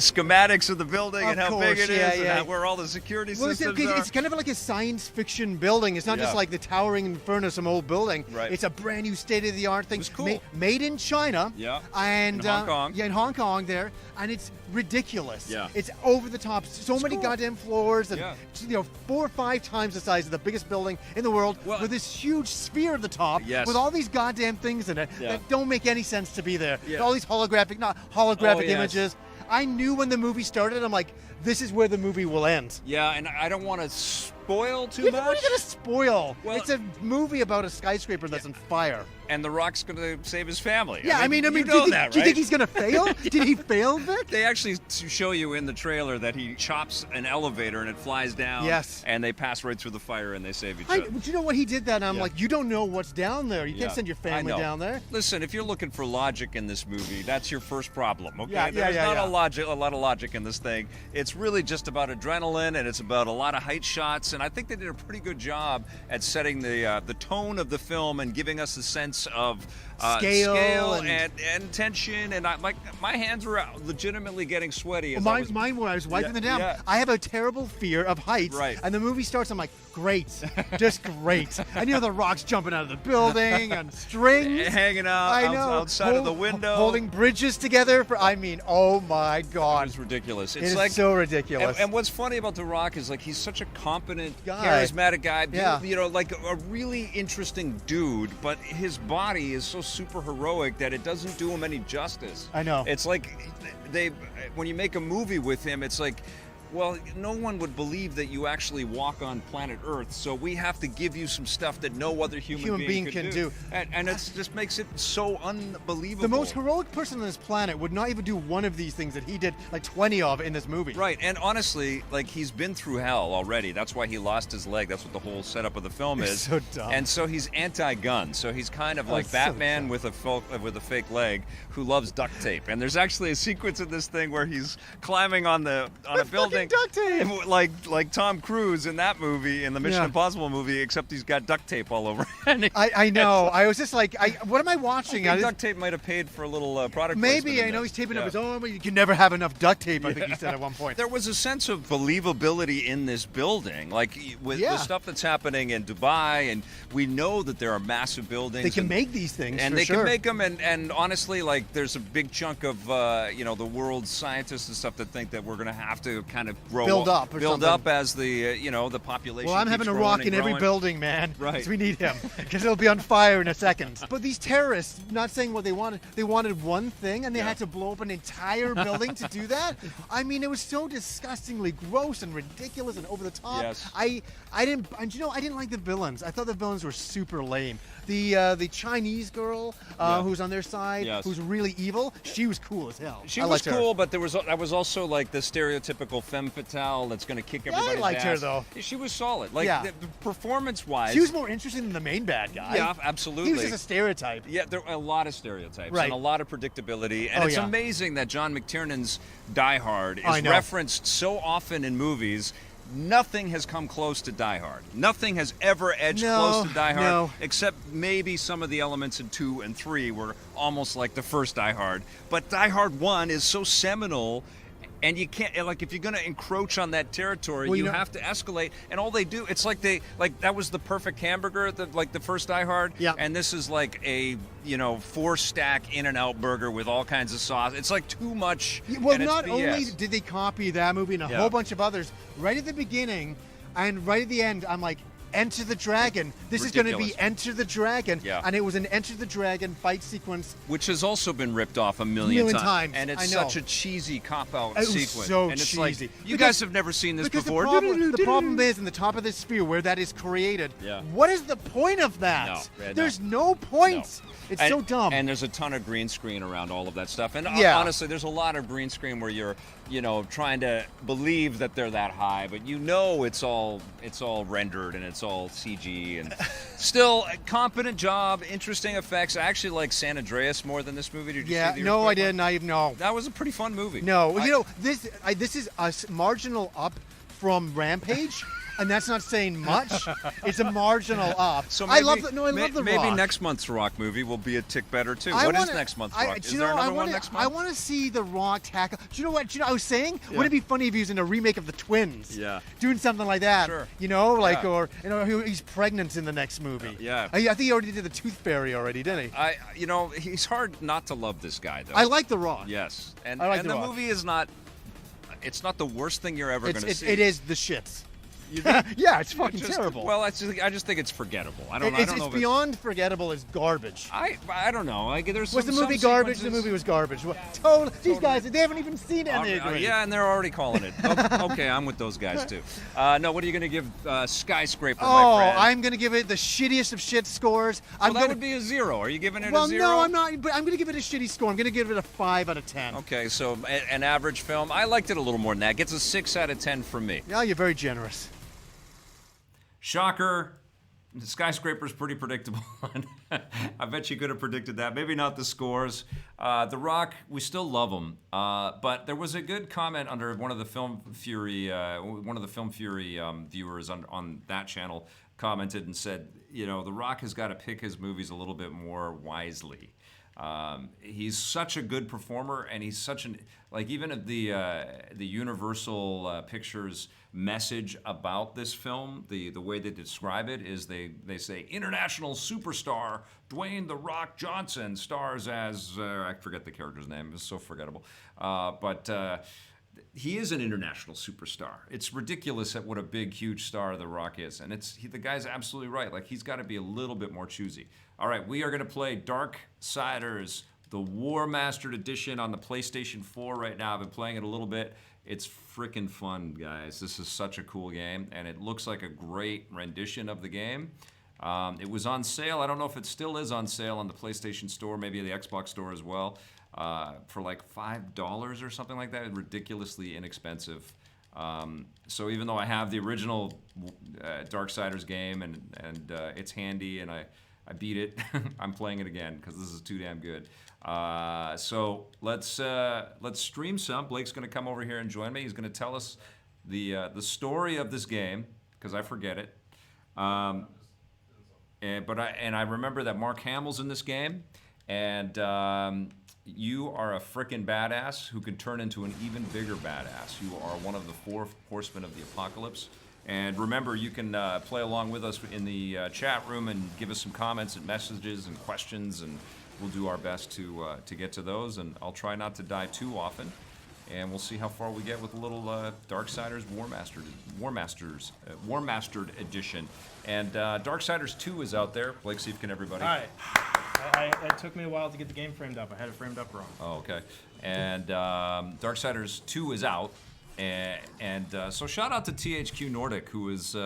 schematics of the building Of and how course, big it is yeah, and yeah. where all the security Well, systems are. it's kind of like a science fiction building. It's not just Yeah. like the towering inferno of some old building. Right. It's a brand new state-of-the-art thing. It was cool. Made in China. Yeah. And In Hong Kong. Yeah, in Hong Kong there, and it's ridiculous. Yeah. It's over the top. So many cool. goddamn floors, and Yeah. 4 or 5 times the size of the biggest building in the world, Well- with this huge sphere at the top, Yes. with all these goddamn things in it Yeah. that don't make any sense to be there. Yeah. All these holographic Oh, yes. images. I knew when the movie started. I'm like, this is where the movie will end. Yeah, and I don't want to spoil too What much. are you going to spoil? Well- It's a movie about a skyscraper that's on fire. And The Rock's going to save his family. Yeah, I mean, you do know you, that, do you right? think he's going to fail? Did he fail, Vic? They actually show you in the trailer that he chops an elevator and it flies down. Yes. And they pass right through the fire and they save each Do other. you know what he did that? I'm Yeah. like, you don't know what's down there. You Yeah, can't send your I family know. down there. Listen, if you're looking for logic in this movie, that's your first problem. Okay, Yeah, there's yeah, not yeah. a lot of logic in this thing. It's really just about adrenaline, and it's about a lot of height shots. And I think they did a pretty good job at setting the tone of the film and giving us a sense of Scale and tension. And my hands were legitimately getting sweaty. As Mine were. I was wiping Yeah, them down. yeah. I have a terrible fear of heights. Right. And the movie starts, I'm like, great. Just great. And The Rock's jumping out of the building and strings. hanging out I know. outside of the window. Holding bridges together. Oh my God. It's ridiculous. It It's is like so ridiculous. And what's funny about The Rock is like he's such a competent, Guy. charismatic guy. Yeah. You know, like a really interesting dude, but his body is so super heroic that it doesn't do him any justice. I know. It's like when you make a movie with him, it's like, well, no one would believe that you actually walk on planet Earth, so we have to give you some stuff that no other human being can could do. And it just makes it so unbelievable. The most heroic person on this planet would not even do one of these things that he did like 20 of in this movie. Right, and honestly, like he's been through hell already. That's why he lost his leg. That's what the whole setup of the film It's is. so dumb. And so he's anti-gun. So he's kind of like so Batman dumb. with a fake leg who loves duct tape. And there's actually a sequence in this thing where he's climbing on a building. duct tape. Like Tom Cruise in that movie, in the Mission Yeah. Impossible movie, except he's got duct tape all over. I know. I was just like, what am I watching? I think duct tape might have paid for a little product Maybe. placement in I know there. he's taping Yeah. up his own, but you can never have enough duct tape, I think he said at one point. There was a sense of believability in this building, like with Yeah. the stuff that's happening in Dubai, and we know that there are massive buildings. They can and, make these things, and for they sure. can make them, and honestly, like there's a big chunk of the world's scientists and stuff that think that we're going to have to kind of Build up or something. as the the population. Well, I'm keeps having a growing rock and in every growing. building, man. Right. 'Cause we need him. Because it'll be on fire in a second. But these terrorists, not saying what they wanted one thing, and they had to blow up an entire building to do that. I mean, it was so disgustingly gross and ridiculous and over the top. Yes. I didn't like the villains. I thought the villains were super lame. The Chinese girl who's on their side, Yes. who's really evil, she was cool as hell. She I was liked her. cool, but that was also like the stereotypical femme fatale that's going to kick everybody's ass. liked her, though. She was solid. Like Yeah. the performance-wise. She was more interesting than the main bad guy. Yeah, absolutely. He was just a stereotype. Yeah, there are a lot of stereotypes Right. and a lot of predictability. And Oh, it's yeah. amazing that John McTiernan's Die Hard I is know. referenced so often in movies. Nothing has come close to Die Hard. Nothing has ever edged close to Die Hard, no. except maybe some of the elements in 2 and 3 were almost like the first Die Hard. But Die Hard 1 is so seminal. And you can't, like, if you're going to encroach on that territory, Well, you you know- have to escalate. And all they do, it's like that was the perfect hamburger, like the first Die Hard. Yeah. And this is like a, 4-stack In-N-Out burger with all kinds of sauce. It's like too much. Well, and it's not BS. only did they copy that movie and a Yeah. whole bunch of others, right at the beginning and right at the end, I'm like, Enter the Dragon. This is going to be Ridiculous. Enter the Dragon. Yeah. And it was an Enter the Dragon fight sequence. Which has also been ripped off a million times. And it's I know. such a cheesy cop-out It was sequence. so and it's cheesy. like, you Because- guys have never seen this Because before. the problem is, in the top of this sphere where that is created, Yeah. what is the point of that? No. There's no point. It's so dumb. And there's a ton of green screen around all of that stuff. And Yeah. honestly, there's a lot of green screen where you're, trying to believe that they're that high, but it's all rendered and it's all CG. And still, a competent job, interesting effects. I actually like San Andreas more than this movie. Did you yeah, see the no, I earthquake one? didn't. No. That was a pretty fun movie. No, this is a marginal up from Rampage, and that's not saying much. It's a marginal up. So I love the Rock. Maybe next month's Rock movie will be a tick better too. I What is wanna- next month's I- Rock? do Is you there know, another I one wanna- next I month? want to see the Rock tackle. Do you know what? I was saying? Wouldn't it be funny if he was in a remake of the Twins? Yeah. Doing something like that. Sure. Like Yeah. or he's pregnant in the next movie. Yeah. I think he already did the Tooth Fairy already, didn't he? He's hard not to love this guy though. I like the Rock. Yes, and I like and The the Rock. movie is not. It's not the worst thing you're ever going to see. It is the shits. You think? Yeah, it's fucking Just- terrible. Well, I just think it's forgettable. I don't know. It's beyond forgettable. It's garbage. I don't know. Like there's Was the some movie garbage? The sequences- movie was garbage. Totally. These guys, they haven't even seen any of it. Yeah, and they're already calling it. Okay, I'm with those guys too. No, what are you going to give Skyscraper, my Oh, friend? I'm going to give it the shittiest of shit scores. Well, that would be a 0. Are you giving it Well, a 0? no, I'm not. But I'm going to give it a shitty score. I'm going to give it a 5 out of 10. Okay, so an average film. I liked it a little more than that. Gets a 6 out of 10 from me. Yeah, you're very generous. Shocker. The Skyscraper's pretty predictable. I bet you could have predicted that. Maybe not the scores. The Rock, we still love him. But there was a good comment under one of the Film Fury, viewers on that channel commented and said, The Rock has got to pick his movies a little bit more wisely. He's such a good performer, and he's such an even at the Universal Pictures message about this film, the way they describe it is they say international superstar Dwayne "The Rock" Johnson stars as I forget the character's name. It's so forgettable, but. He is an international superstar. It's ridiculous at what a big, huge star The Rock is. And the guy's absolutely right. Like, he's got to be a little bit more choosy. All right, we are going to play Darksiders, the Warmastered edition on the PlayStation 4 right now. I've been playing it a little bit. It's freaking fun, guys. This is such a cool game, and it looks like a great rendition of the game. It was on sale. I don't know if it still is on sale on the PlayStation Store, maybe the Xbox Store as well. For like $5 or something like that, ridiculously inexpensive. So even though I have the original Darksiders game and it's handy and I beat it, I'm playing it again because this is too damn good. So let's stream some. Blake's going to come over here and join me. He's going to tell us the story of this game because I forget it. But I remember that Mark Hamill's in this game, and you are a frickin' badass who can turn into an even bigger badass. You are one of the 4 horsemen of the apocalypse. And remember, you can play along with us in the chat room and give us some comments and messages and questions, and we'll do our best to get to those. And I'll try not to die too often. And we'll see how far we get with a little Darksiders Warmastered edition. And Darksiders 2 is out there. Blake, see if can everybody. All right. It took me a while to get the game framed up. I had it framed up wrong. Oh, okay. And Darksiders 2 is out. And so shout out to THQ Nordic, who is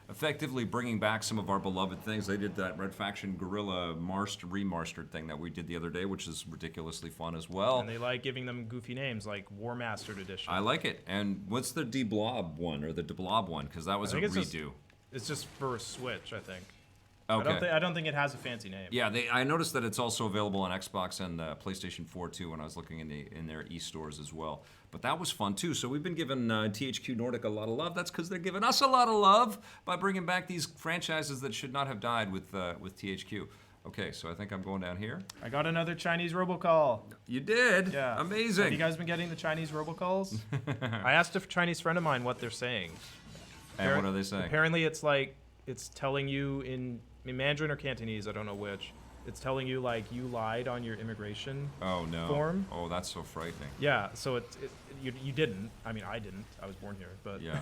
effectively bringing back some of our beloved things. They did that Red Faction Guerrilla remastered thing that we did the other day, which is ridiculously fun as well. And they like giving them goofy names like Warmastered Edition. I like it. And what's the D-Blob one or the D-Blob one? Because that was a redo. It's just for a Switch, I think. Okay. I don't think it has a fancy name. Yeah, I noticed that it's also available on Xbox and PlayStation 4 too. When I was looking in their e-stores as well. But that was fun too. So we've been giving THQ Nordic a lot of love. That's because they're giving us a lot of love by bringing back these franchises that should not have died with THQ. Okay, so I think I'm going down here. I got another Chinese robocall. You did? Yeah. Amazing. Have you guys been getting the Chinese robocalls? I asked a Chinese friend of mine what they're saying. And what are they saying? Apparently it's telling you in Mandarin or Cantonese, I don't know which. It's telling you like you lied on your immigration form. Oh, that's so frightening. Yeah, so you didn't. I mean, I didn't. I was born here, but yeah.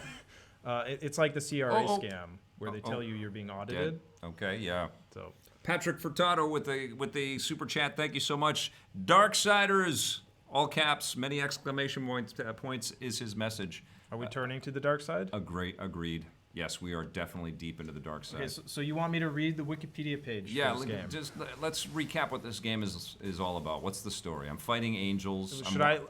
It's like the CRA Oh. scam where they tell you you're being audited. Okay, yeah. So Patrick Furtado with the super chat. Thank you so much. Darksiders, all caps, many exclamation points is his message. are we turning to the dark side? Agreed. Yes, we are definitely deep into the dark side. Okay, so you want me to read the Wikipedia page Yeah, for this game? let's recap what this game is all about. What's the story? I'm fighting angels.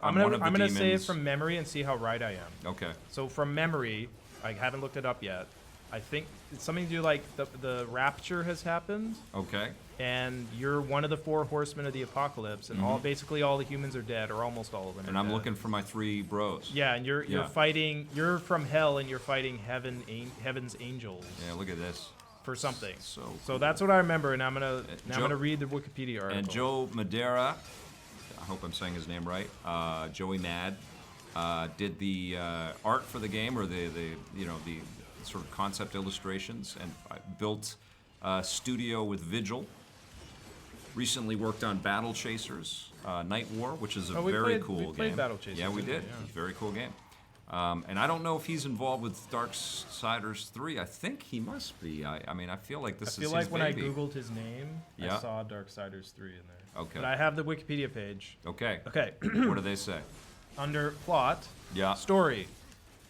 I'm one of the gonna say it demons. from memory and see how right I am. Okay. So from memory, I haven't looked it up yet. I think it's something to do like the rapture has happened, Okay. and you're one of the 4 horsemen of the apocalypse, and basically all the humans are dead, or almost all of them. And are I'm dead. looking for my 3 bros. Yeah, and you're Yeah. fighting. You're from hell, and you're fighting heaven's angels Yeah, look at this. for something. So that's what I remember, and I'm gonna Joe- read the Wikipedia article. And Joe Madeira, I hope I'm saying his name right. Joey Mad did the art for the game, or the sort of concept illustrations, and built a studio with Vigil. Recently worked on Battle Chasers, Night War, which is a very cool game. We played Battle Chasers. Yeah, we didn't did. we? Yeah. It's a very cool game. And I don't know if he's involved with Darksiders 3. I think he must be. I mean, I feel like this is his I feel like when baby. I googled his name, Yeah. I saw Darksiders 3 in there. Okay. But I have the Wikipedia page. Okay. Okay. What do they say? Under plot, Yeah. story.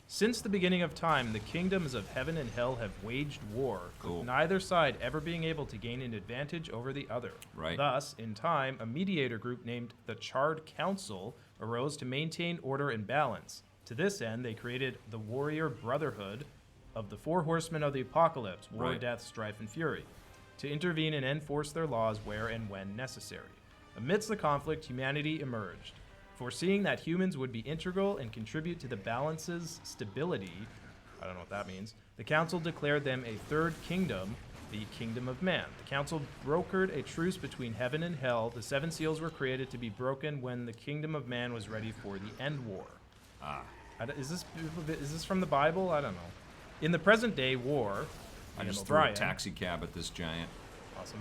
Since the beginning of time, the kingdoms of heaven and hell have waged war, Cool. with neither side ever being able to gain an advantage over the other. Right. Thus, in time, a mediator group named the Charred Council arose to maintain order and balance. To this end, they created the Warrior Brotherhood of the 4 horsemen of the apocalypse, war, Right. death, strife, and fury, to intervene and enforce their laws where and when necessary. Amidst the conflict, humanity emerged. Foreseeing that humans would be integral and contribute to the balance's stability, I don't know what that means, the council declared them a 3rd kingdom, the Kingdom of Man. The council brokered a truce between heaven and hell. The 7 seals were created to be broken when the Kingdom of Man was ready for the end war. Is this from the Bible? I don't know. In the present day war, I Liam just threw a O'Brien- taxi cab at this giant. Awesome.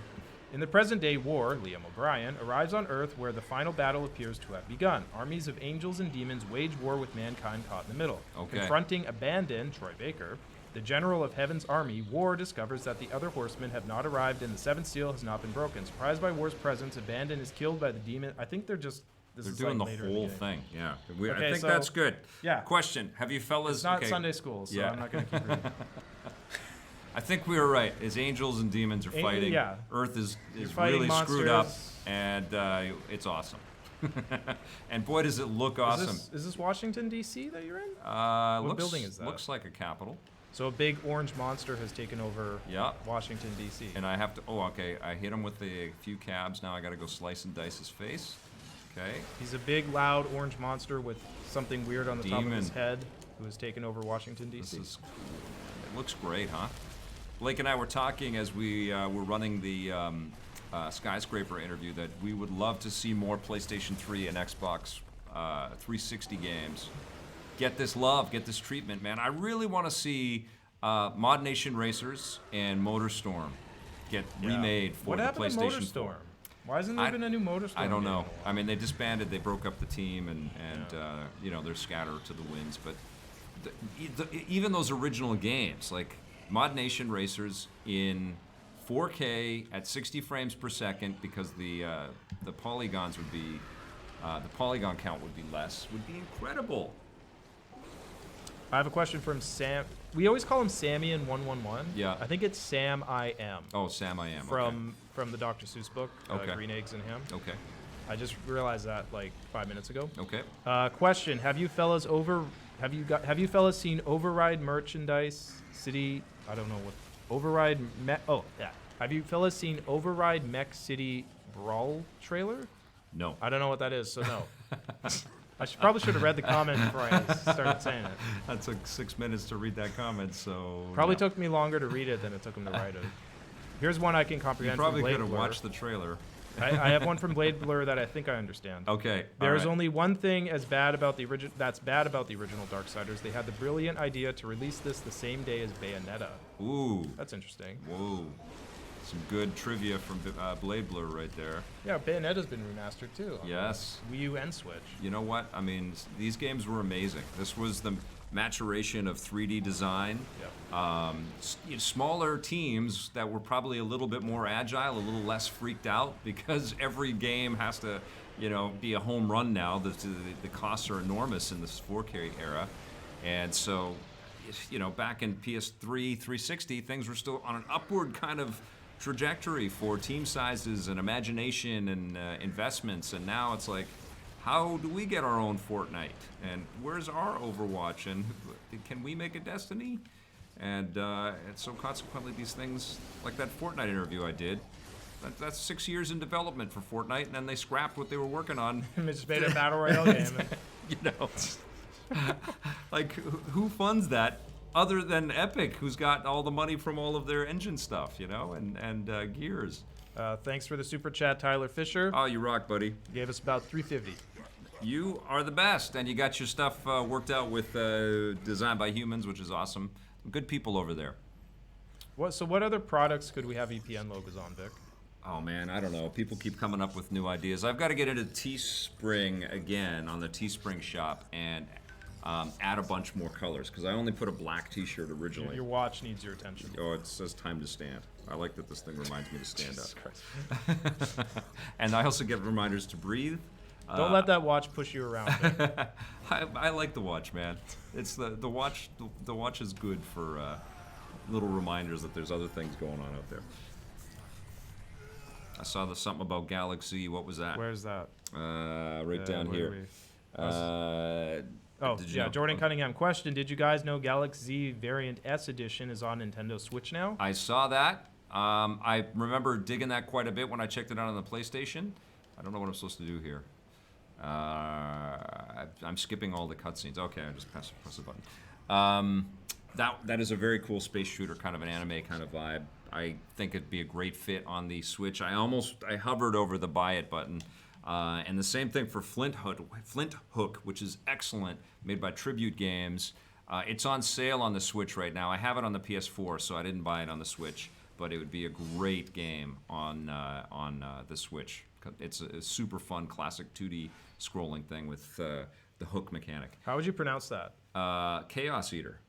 In the present day war, Liam O'Brien arrives on Earth where the final battle appears to have begun. Armies of angels and demons wage war with mankind caught in the middle. Okay. Confronting Abandon, Troy Baker, the general of Heaven's army, War discovers that the other horsemen have not arrived and the 7th seal has not been broken. Surprised by War's presence, Abandon is killed by the demon. I think they're just... They're doing like the later in whole game. thing. Yeah. I Okay, think so- that's good. Yeah. Question: have you fellas? It's not okay. Sunday school, so Yeah. I'm not going to keep reading. I think we were right. As angels and demons are fighting, yeah. Earth is fighting really screwed up, monsters. and it's awesome. And boy, does it look awesome. Is this Washington, D.C. that you're in? What building is that? Looks like a capital. So a big orange monster has taken over Yeah. Washington, D.C. And I have to. Oh, okay. I hit him with a few cabs. Now I got to go slice and dice his face. Okay. He's a big, loud orange monster with something weird on the top of his Demon. head who has taken over Washington, This D.C. is. It looks great, huh? Blake and I were talking as we were running the Skyscraper interview that we would love to see more PlayStation 3 and Xbox 360 games get this love, get this treatment, man. I really want to see Mod Nation Racers and MotorStorm get remade for What the happened to PlayStation MotorStorm? 4. Why hasn't there been a new MotorStorm? I don't game know. in a while? I mean, they disbanded. They broke up the team, and they're scattered to the winds. But even those original games, like Mod Nation Racers in 4K at 60 frames per second, because the polygons would be the polygon count would be less, would be incredible. I have a question from Sam. We always call him Sammy in 111. Yeah. I think it's Sam I Am. Oh, Sam, I am From the Dr. Seuss book, Okay. Green Eggs and Ham. Okay. I just realized that like 5 minutes ago. Okay. Question: Have you fellas seen Override merchandise? City? I don't know what Override. Oh yeah. Have you fellas seen Override Mech City Brawl trailer? No. I don't know what that is, so no. I probably should have read the comment before I started saying it. That took 6 minutes to read that comment, so Probably no. took me longer to read it than it took him to write it. Here's one I can You comprehend probably from Blade could have Blur. watched the trailer. I have one from Blade Blur that I think I understand. Okay. There is all right. only one thing bad about the original Darksiders. They had the brilliant idea to release this the same day as Bayonetta. Ooh. That's interesting. Whoa. Some good trivia from Blade Blur right there. Yeah, Bayonetta's been remastered too. On Yes. Wii U and Switch. You know what? I mean, these games were amazing. This was maturation of 3D design. Smaller teams that were probably a little bit more agile, a little less freaked out, because every game has to, be a home run now. The costs are enormous in this 4K era, and so, back in PS3, 360, things were still on an upward kind of trajectory for team sizes and imagination and investments, and now it's like, how do we get our own Fortnite? And where's our Overwatch? And can we make a Destiny? And so consequently, these things, like that Fortnite interview I did, that's 6 years in development for Fortnite, and then they scrapped what they were working on. Just made a battle royale game. Like, who funds that other than Epic, who's got all the money from all of their engine stuff, and Gears. Thanks for the super chat, Tyler Fisher. Oh, you rock, buddy. Gave us about $3.50. You are the best, and you got your stuff worked out with Designed by Humans, which is awesome. Good people over there. So what other products could we have EPN logos on, Vic? Oh man, I don't know. People keep coming up with new ideas. I've got to get into Teespring again, on the Teespring shop, and add a bunch more colors, because I only put a black t-shirt originally. Your watch needs your attention. Oh, it says time to stand. I like that this thing reminds me to stand Jesus up. Christ. And I also get reminders to breathe. Don't let that watch push you around. I like the watch, man. It's the watch. The watch is good for little reminders that there's other things going on out there. I saw something about Galaxy. What was that? Where's that? Right down here. Jordan Cunningham. Question: did you guys know Galaxy Variant S Edition is on Nintendo Switch now? I saw that. I remember digging that quite a bit when I checked it out on the PlayStation. I don't know what I'm supposed to do here. I'm skipping all the cutscenes. Okay, I just press the button. That is a very cool space shooter, kind of an anime kind of vibe. I think it'd be a great fit on the Switch. I hovered over the buy it button. And the same thing for Flint Hook, which is excellent, made by Tribute Games. It's on sale on the Switch right now. I have it on the PS4, so I didn't buy it on the Switch, but it would be a great game on the Switch. It's a super fun, classic 2D scrolling thing with the hook mechanic. How would you pronounce that? Chaos Eater.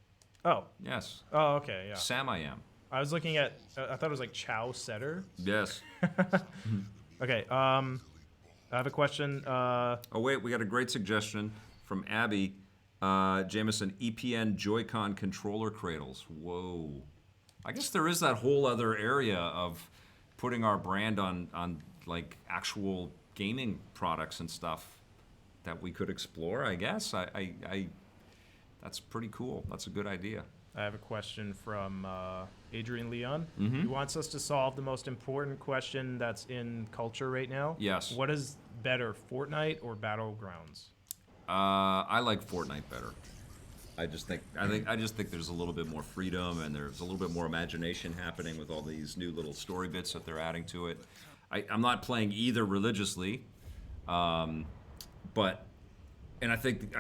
Oh. Yes. Oh, okay, yeah. Sam I am. I was looking at, I thought it was like Chow Setter. Yes. Okay, I have a question. Oh, wait, we got a great suggestion from Abby Jameson, EPN Joy-Con controller cradles. Whoa. I guess there is that whole other area of putting our brand on like actual gaming products and stuff that we could explore, I guess. That's pretty cool. That's a good idea. I have a question from Adrian Leon. Mm-hmm. He wants us to solve the most important question that's in culture right now. Yes. What is better, Fortnite or Battlegrounds? I like Fortnite better. I just think there's a little bit more freedom, and there's a little bit more imagination happening with all these new little story bits that they're adding to it. I'm not playing either religiously, but I think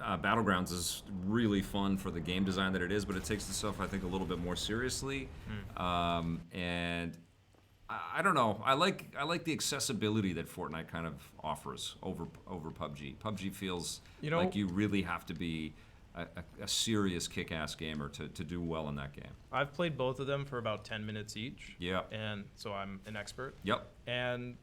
Battlegrounds is really fun for the game design that it is, but it takes itself, I think, a little bit more seriously. And I don't know. I like the accessibility that Fortnite kind of offers over PUBG. PUBG feels like you really have to be a serious kick-ass gamer to do well in that game. I've played both of them for about 10 minutes each. Yeah. And so I'm an expert. Yep. And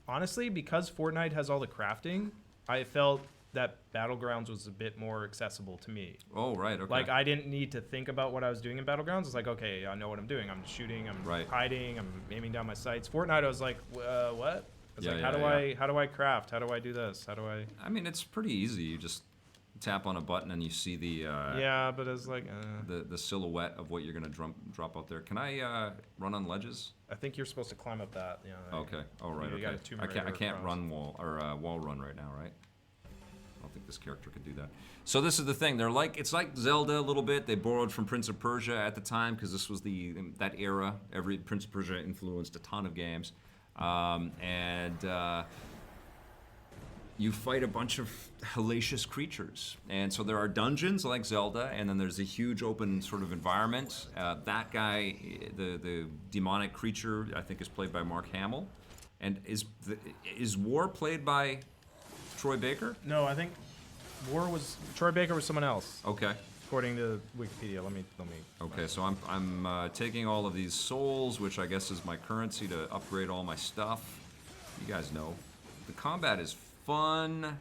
honestly, because Fortnite has all the crafting, I felt that Battlegrounds was a bit more accessible to me. Oh, right, okay. Like, I didn't need to think about what I was doing in Battlegrounds. It's like, okay, I know what I'm doing. I'm shooting, I'm hiding, I'm aiming down my sights. Fortnite, I was like, what? It's how do I craft? How do I do this? How do I... I mean, it's pretty easy. You just tap on a button and you see the... yeah, but it's like... The silhouette of what you're going to drop out there. Can I run on ledges? I think you're supposed to climb up that. Yeah. Okay. Oh, right, okay. I can't run wall run right now, right? I don't think this character could do that. So this is the thing. It's like Zelda a little bit. They borrowed from Prince of Persia at the time because this was that era. Every Prince of Persia influenced a ton of games, you fight a bunch of hellacious creatures, and so there are dungeons like Zelda, and then there's a huge open sort of environment. That guy, the demonic creature, I think is played by Mark Hamill, and is War played by Troy Baker? No, I think Troy Baker was someone else. Okay. According to Wikipedia. Let me. Okay, so I'm taking all of these souls, which I guess is my currency to upgrade all my stuff. You guys know. The combat is fun.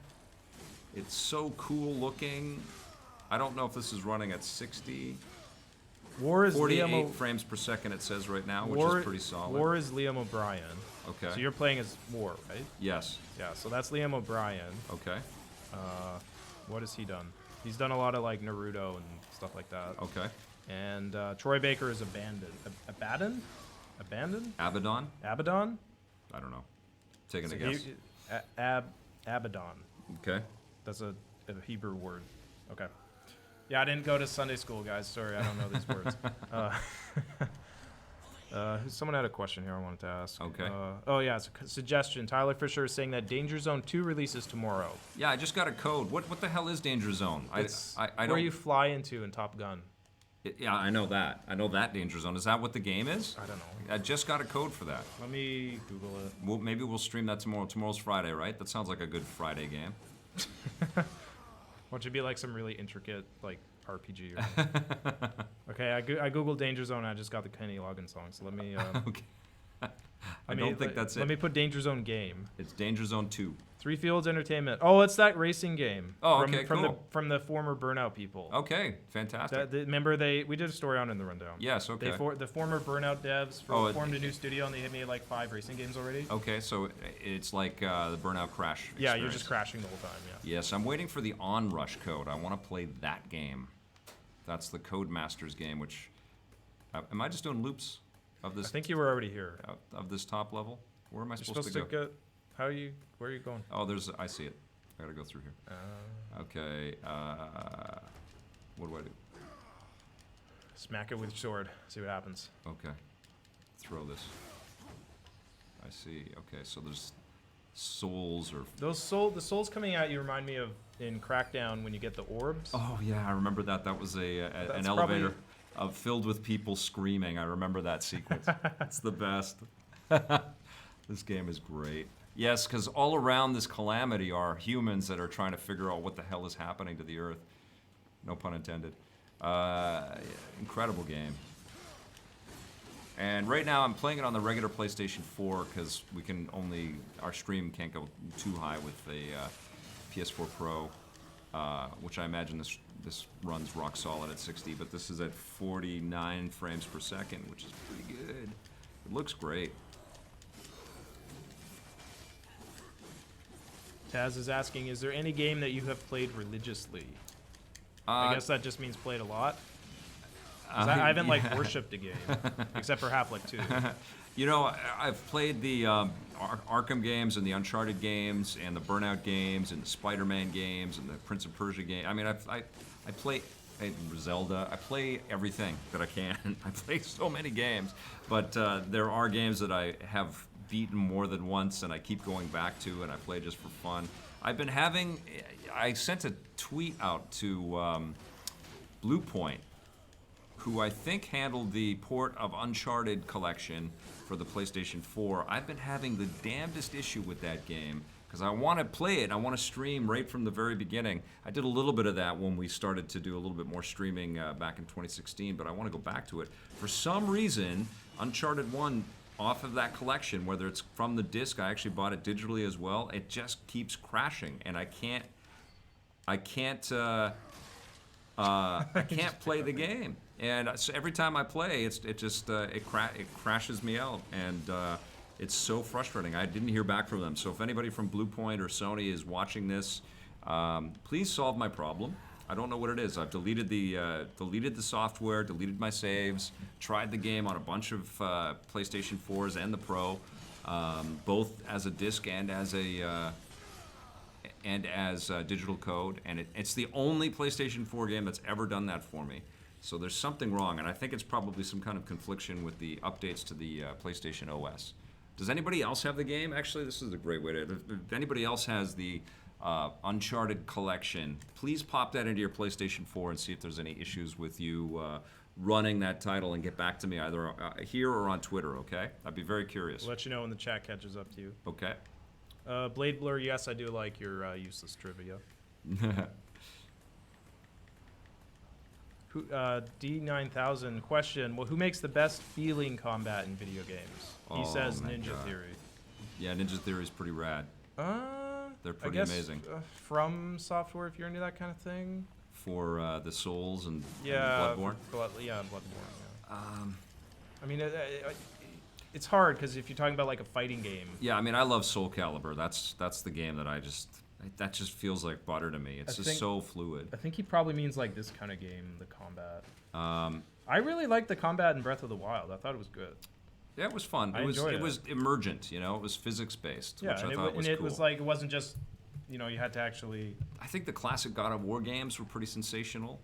It's so cool looking. I don't know if this is running at 60. War is 48 frames per second it says right now, which is pretty solid. War is Liam O'Brien. Okay. So you're playing as War, right? Yes. Yeah, so that's Liam O'Brien. Okay. What has he done? He's done a lot of like Naruto and stuff like that. Okay. And Troy Baker is Abandoned. Abandoned? Abaddon? Abaddon? I don't know. Taking So a guess. Abaddon. Okay. That's a Hebrew word. Okay. Yeah, I didn't go to Sunday school, guys. Sorry, I don't know these words. Someone had a question here I wanted to ask. Okay. Oh, yeah, it's a suggestion. Tyler Fisher is saying that Danger Zone 2 releases tomorrow. Yeah, I just got a code. What the hell is Danger Zone? It's I where don't. you fly into in Top Gun. Yeah, I know that. I know that Danger Zone. Is that what the game is? I don't know. I just got a code for that. Let me Google it. Maybe we'll stream that tomorrow. Tomorrow's Friday, right? That sounds like a good Friday game. Won't it be like some really intricate like RPG? Or okay, I googled Danger Zone. And I just got the Kenny Loggins song. So let me. Okay. I don't think that's it. Let me put Danger Zone game. It's Danger Zone 2. Three Fields Entertainment. Oh, it's that racing game. Oh, okay, cool. From the former Burnout people. Okay, fantastic. Remember we did a story on it in the rundown. Yes, okay. The former Burnout devs formed a new studio and they made like 5 racing games already. Okay, so it's like the Burnout Crash experience. Yeah, you're just crashing the whole time, yeah. Yes, I'm waiting for the Onrush code. I want to play that game. That's the Codemasters game, which... am I just doing loops of this? I think you were already here. Of this top level? Where am I You're supposed to go? Where are you going? Oh, I see it. I gotta go through here. Okay, what do I do? Smack it with your sword. See what happens. Okay. Throw this. I see. Okay, so there's souls or... The souls coming at you remind me of in Crackdown when you get the orbs. Oh, yeah, I remember that. That was an elevator filled with people screaming. I remember that sequence. It's the best. This game is great. Yes, because all around this calamity are humans that are trying to figure out what the hell is happening to the Earth. No pun intended. Incredible game. And right now I'm playing it on the regular PlayStation 4 because our stream can't go too high with a PS4 Pro, which I imagine this runs rock solid at 60, but this is at 49 frames per second, which is pretty good. It looks great. Taz is asking, is there any game that you have played religiously? I guess that just means played a lot. I haven't like worshipped a game, except for Half-Life 2. You know, I've played the Arkham games and the Uncharted games and the Burnout games and the Spider-Man games and the Prince of Persia game. I mean, I play Zelda. I play everything that I can. I play so many games, but there are games that I have beaten more than once and I keep going back to and I play just for fun. I sent a tweet out to Bluepoint, who I think handled the port of Uncharted collection for the PlayStation 4. I've been having the damnedest issue with that game because I want to play it. I want to stream right from the very beginning. I did a little bit of that when we started to do a little bit more streaming back in 2016, but I want to go back to it. For some reason, Uncharted 1 off of that collection, whether it's from the disc, I actually bought it digitally as well, it just keeps crashing, and I can't play the game. And so every time I play, it crashes me out, and it's so frustrating. I didn't hear back from them. So if anybody from Bluepoint or Sony is watching this, please solve my problem. I don't know what it is. I've deleted the software, deleted my saves, tried the game on a bunch of PlayStation 4s and the Pro, both as a disc and as digital code, and it's the only PlayStation 4 game that's ever done that for me. So there's something wrong, and I think it's probably some kind of confliction with the updates to the PlayStation OS. Does anybody else have the game? Actually, this is a great way to... If anybody else has the Uncharted collection, please pop that into your PlayStation 4 and see if there's any issues with you running that title and get back to me either here or on Twitter, okay? I'd be very curious. I'll let you know when the chat catches up to you. Okay. Blade Blur, yes, I do like your useless trivia. D9000 question: well, who makes the best feeling combat in video games? He says my Ninja God. Theory. Yeah, Ninja Theory is pretty rad. They're pretty I guess, amazing. From Software, if you're into that kind of thing. For the Souls and Yeah, Bloodborne. Bloodborne. Yeah. I mean, it's hard because if you're talking about like a fighting game. Yeah, I mean, I love Soul Calibur. That's the game that that just feels like butter to me. It's just so fluid. I think he probably means like this kind of game, the combat. I really liked the combat in Breath of the Wild. I thought it was good. Yeah, it was fun. I enjoyed it. It was emergent, you know. It was physics based, Yeah, which I and thought was it cool. was like it wasn't just, you know, you had to actually. I think the classic God of War games were pretty sensational.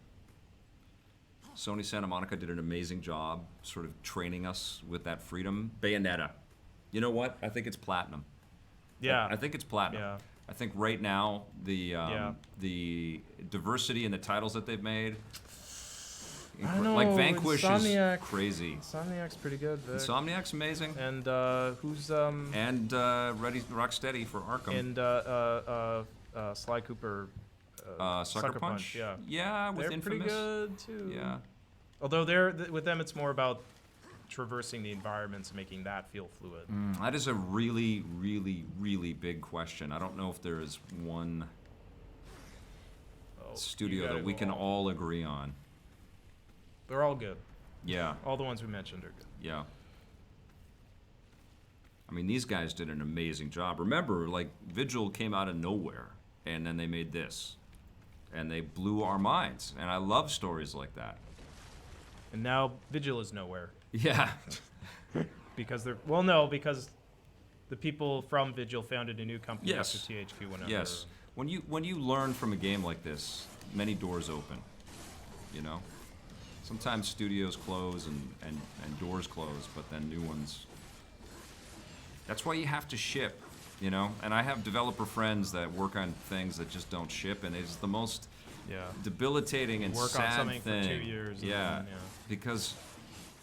Sony Santa Monica did an amazing job sort of training us with that freedom. Bayonetta. You know what? I think it's platinum. Yeah. I think it's platinum. Yeah. I think right now the diversity in the titles that they've made, I know, like Vanquish Insomniac. is crazy. Insomniac's pretty good. Vic. Insomniac's amazing. And who's And Ready Rocksteady for Arkham. and Sly Cooper. Sucker Punch. Yeah. Yeah, with They're Infamous. pretty good too. Yeah. Although with them, it's more about traversing the environments and making that feel fluid. That is a really, really, really big question. I don't know if there is one You studio gotta that we go can all. all agree on. They're all good. Yeah, All the ones we mentioned are good. yeah. I mean, these guys did an amazing job. Remember, like, Vigil came out of nowhere, and then they made this. And they blew our minds. And I love stories like that. And now Vigil is nowhere Yeah. because because the people from Vigil founded a new company Yes. after THQ went under. Yes. When you learn from a game like this, many doors open. You know? Sometimes studios close and doors close, but then new ones. That's why you have to ship, you know? And I have developer friends that work on things that just don't ship, and it's the most Yeah. debilitating and Work on sad something thing. for 2 years and Yeah. then, yeah. Because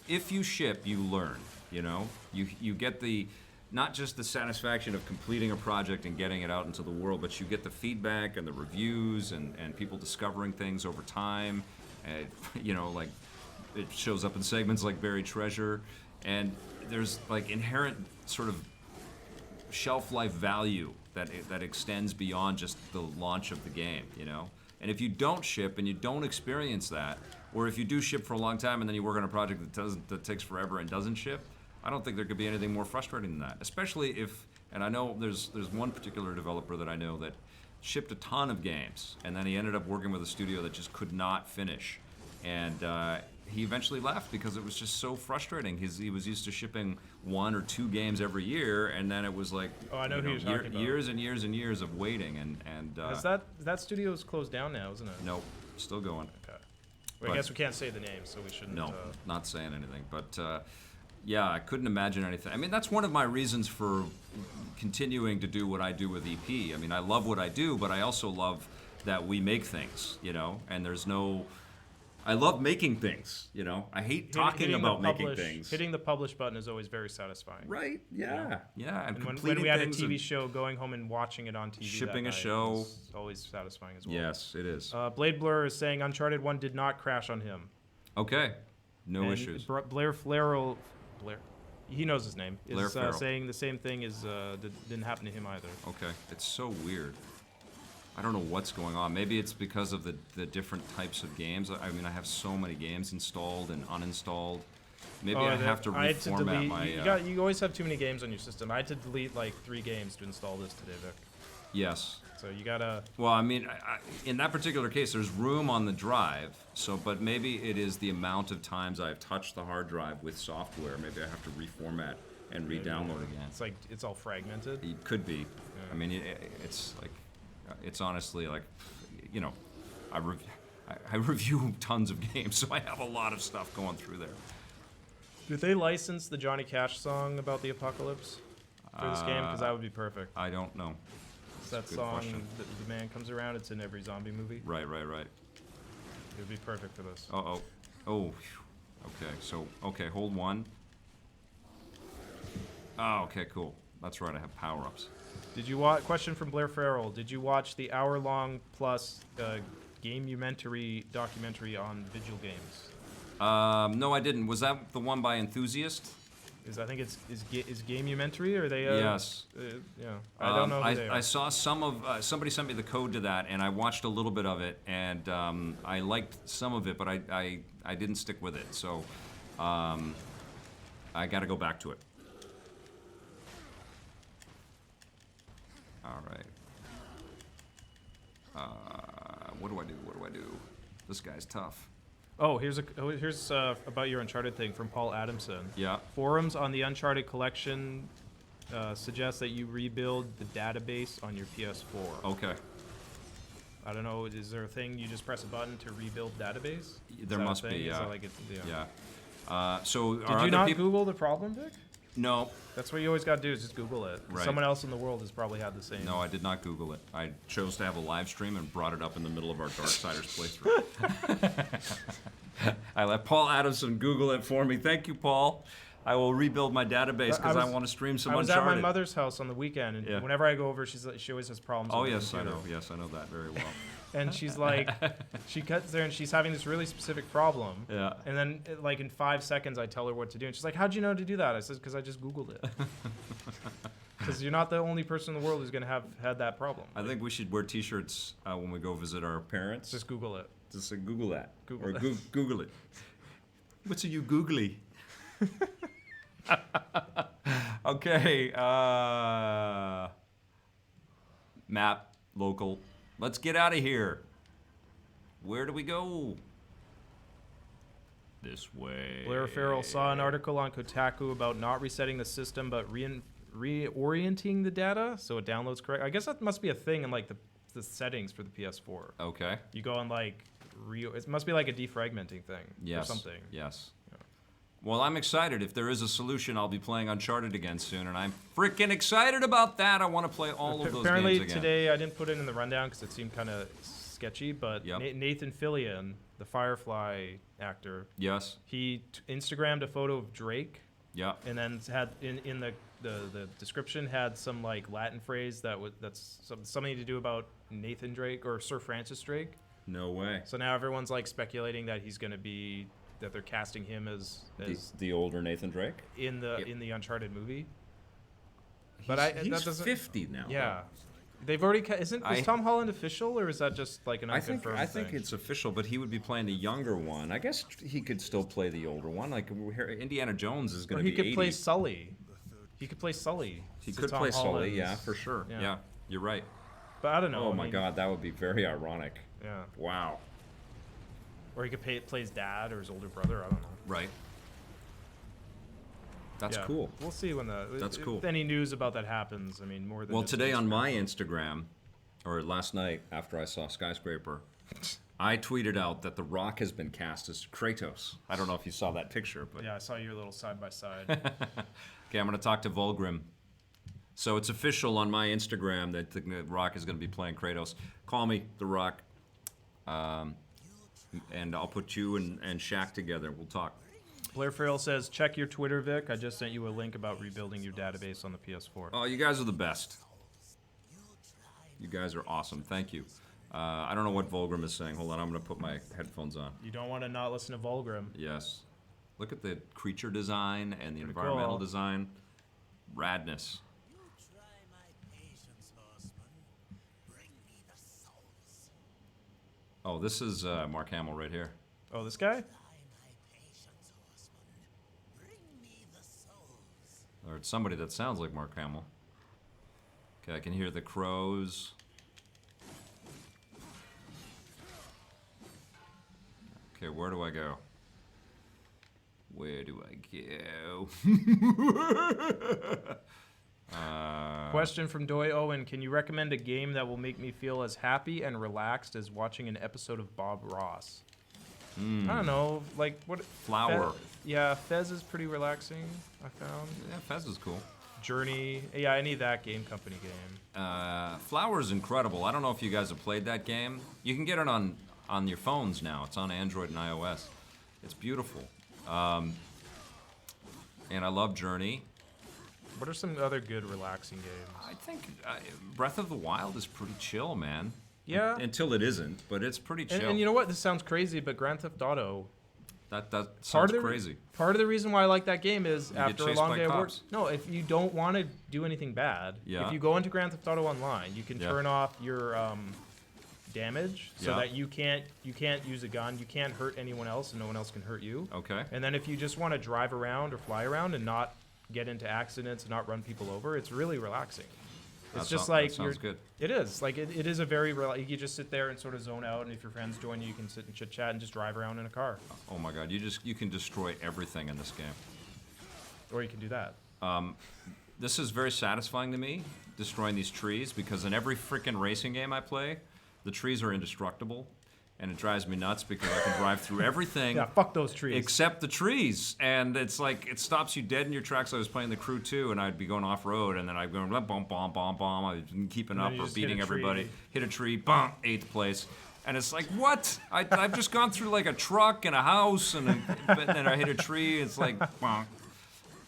if you ship, you learn, you know? You get the not just the satisfaction of completing a project and getting it out into the world, but you get the feedback and the reviews and people discovering things over time. And, you know, like it shows up in segments like Buried Treasure, and there's like inherent sort of shelf life value that extends beyond just the launch of the game, you know? And if you don't ship and you don't experience that, or if you do ship for a long time and then you work on a project that takes forever and doesn't ship, I don't think there could be anything more frustrating than that. Especially if, and I know there's one particular developer that I know that shipped a ton of games, and then he ended up working with a studio that just could not finish, and he eventually left because it was just so frustrating. He was used to shipping 1 or 2 games every year, and then it was like I know who you're talking about. years and years and years of waiting, and Is that studio's closed down now, isn't it? nope, still going. Okay. Well, I But- guess we can't say the name, so we shouldn't. No, not saying anything, but yeah, I couldn't imagine anything. I mean, that's one of my reasons for continuing to do what I do with EP. I mean, I love what I do, but I also love that we make things, you know, and there's no. I love making things, you know. I hate talking about making things. Hitting the publish button is always very satisfying. Right? Yeah. Yeah. And when completing we had a things TV and- show, going home and watching it on TV. Shipping that a night show. is always satisfying as well. Yes, it is. Blade Blur is saying Uncharted 1 did not crash on him. Okay. No And issues. Blair Farrell, he knows his name, Blair is Farrell. saying the same thing didn't happen to him either. Okay. It's so weird. I don't know what's going on. Maybe it's because of the different types of games. I mean, I have so many games installed and uninstalled. Maybe I have to I had to reformat delete, my. you always have too many games on your system. I had to delete like 3 games to install this today, Vic. Yes. So you gotta. Well, I mean, in that particular case, there's room on the drive. So, but maybe it is the amount of times I've touched the hard drive with software. Maybe I have to reformat and re-download again. It's like it's all fragmented. It could be. I mean, it's like, it's honestly like, you know, I review tons of games, so I have a lot of stuff going through there. Did they license the Johnny Cash song about the apocalypse for this game? Because that would be perfect. I don't know. It's that good song, question. the man comes around. It's in every zombie movie. Right. It would be perfect for this. Oh. Phew. Okay. So hold one. Oh, okay, cool. That's right. I have power-ups. Did you watch? Question from Blair Farrell. Did you watch the hour-long plus documentary on Vigil Games? No, I didn't. Was that the one by Enthusiast? I think it's Gamumentary, or they? Yes. Yeah. I don't know who they are. I saw some of. Somebody sent me the code to that, and I watched a little bit of it, and I liked some of it, but I didn't stick with it. So, I got to go back to it. All right. What do I do? What do I do? This guy's tough. Oh, here's about your Uncharted thing from Paul Adamson. Yeah. Forums on the Uncharted collection suggest that you rebuild the database on your PS4. Okay. I don't know. Is there a thing you just press a button to rebuild database? There must be. Yeah. So did you not Google the problem, Vic? No. That's what you always got to do is just Google it. Right. Someone else in the world has probably had the same. No, I did not Google it. I chose to have a live stream and brought it up in the middle of our Darksiders playthrough. I let Paul Adamson Google it for me. Thank you, Paul. I will rebuild my database because I want to stream some Uncharted. I was at my mother's house on the weekend, and whenever I go over, she always has problems. Oh, with yes, the I computer. know. Yes, I know that very well. And she's like, she cuts there and she's having this really specific problem. Yeah. And then, like, in 5 seconds, I tell her what to do. And she's like, how'd you know to do that? I said, because I just Googled it. Because you're not the only person in the world who's going to have had that problem. I think we should wear T-shirts when we go visit our parents. Just Google it. Just say Google that. Google or it. Google it. What's a you googly? Okay. Map. Local. Let's get out of here. Where do we go? This way. Blair Farrell saw an article on Kotaku about not resetting the system, but reorienting the data so it downloads correct. I guess that must be a thing in like the settings for the PS4. Okay. You go on like it must be like a defragmenting thing or something. Yes. Well, I'm excited. If there is a solution, I'll be playing Uncharted again soon, and I'm freaking excited about that. I want to play all of those games again. Apparently today, I didn't put it in the rundown because it seemed kind of sketchy, but Nathan Fillion, the Firefly actor, yes, he Instagrammed a photo of Drake. Yeah. And then had in the description had some like Latin phrase that's something to do about Nathan Drake or Sir Francis Drake. No way. So now everyone's like speculating that he's going to be that they're casting him as the older Nathan Drake in the Uncharted movie. He's 50 now. Yeah, they've already. Is Tom Holland official, or is that just like an unconfirmed I think it's official, but he would be playing the younger one. I guess he could still play the older one. Like Indiana Jones is going to be 80. He could play Sully. He could play Sully. He could play Sully, yeah, for sure. Yeah, you're right. But I don't know. Oh my God, that would be very ironic. Yeah. Wow. Or he could play his dad or his older brother. I don't know. Right. That's cool. We'll see when That's cool. If any news about that happens. I mean, more than. Well, today on my Instagram, or last night after I saw Skyscraper, I tweeted out that The Rock has been cast as Kratos. I don't know if you saw that picture, but yeah, I saw your little side by side. Okay, I'm going to talk to Volgrim. So it's official on my Instagram that The Rock is going to be playing Kratos. Call me The Rock. And I'll put you and Shaq together. We'll talk. Blair Farrell says, check your Twitter, Vic. I just sent you a link about rebuilding your database on the PS4. Oh, you guys are the best. You guys are awesome. Thank you. I don't know what Volgrim is saying. Hold on, I'm going to put my headphones on. You don't want to not listen to Volgrim. Yes. Look at the creature design and the environmental design. Radness. Oh, this is Mark Hamill right here. Oh, this guy? Or it's somebody that sounds like Mark Hamill. Okay, I can hear the crows. Okay, where do I go? Where do I go? Question from Doy Owen. Can you recommend a game that will make me feel as happy and relaxed as watching an episode of Bob Ross? I don't know, like what? Flower. Fez is pretty relaxing, I found. Yeah, Fez is cool. Journey. Yeah, any of that Game Company game. Flower is incredible. I don't know if you guys have played that game. You can get it on your phones now. It's on Android and iOS. It's beautiful. And I love Journey. What are some other good relaxing games? I think Breath of the Wild is pretty chill, man. Yeah. Until it isn't, but it's pretty chill. And you know what? This sounds crazy, but Grand Theft Auto. That sounds crazy. Part of the reason why I like that game is You get after a chased long by day of work. cops. No, if you don't want to do anything bad, Yeah. if you go into Grand Theft Auto Online, you can Yeah. turn off your damage so Yeah. that you can't use a gun, you can't hurt anyone else, and no one else can hurt you. Okay. And then if you just want to drive around or fly around and not get into accidents and not run people over, it's really relaxing. It's just like that sounds good. It is like it is a very you just sit there and sort of zone out, and if your friends join you, you can sit and chit chat and just drive around in a car, Oh my God, you can destroy everything in this game. or you can do that. This is very satisfying to me, destroying these trees, because in every freaking racing game I play, the trees are indestructible, and it drives me nuts because I can drive through everything. Yeah, fuck those trees. Except the trees, and it's like it stops you dead in your tracks. I was playing The Crew 2, and I'd be going off road, and then I'd go bomb, bomb, bomb, bomb. I've been keeping And then up you or just hit a beating tree. everybody. Hit a tree, bomb, 8th place, and it's like what? I've just gone through like a truck and a house, and then I hit a tree. It's like bonk.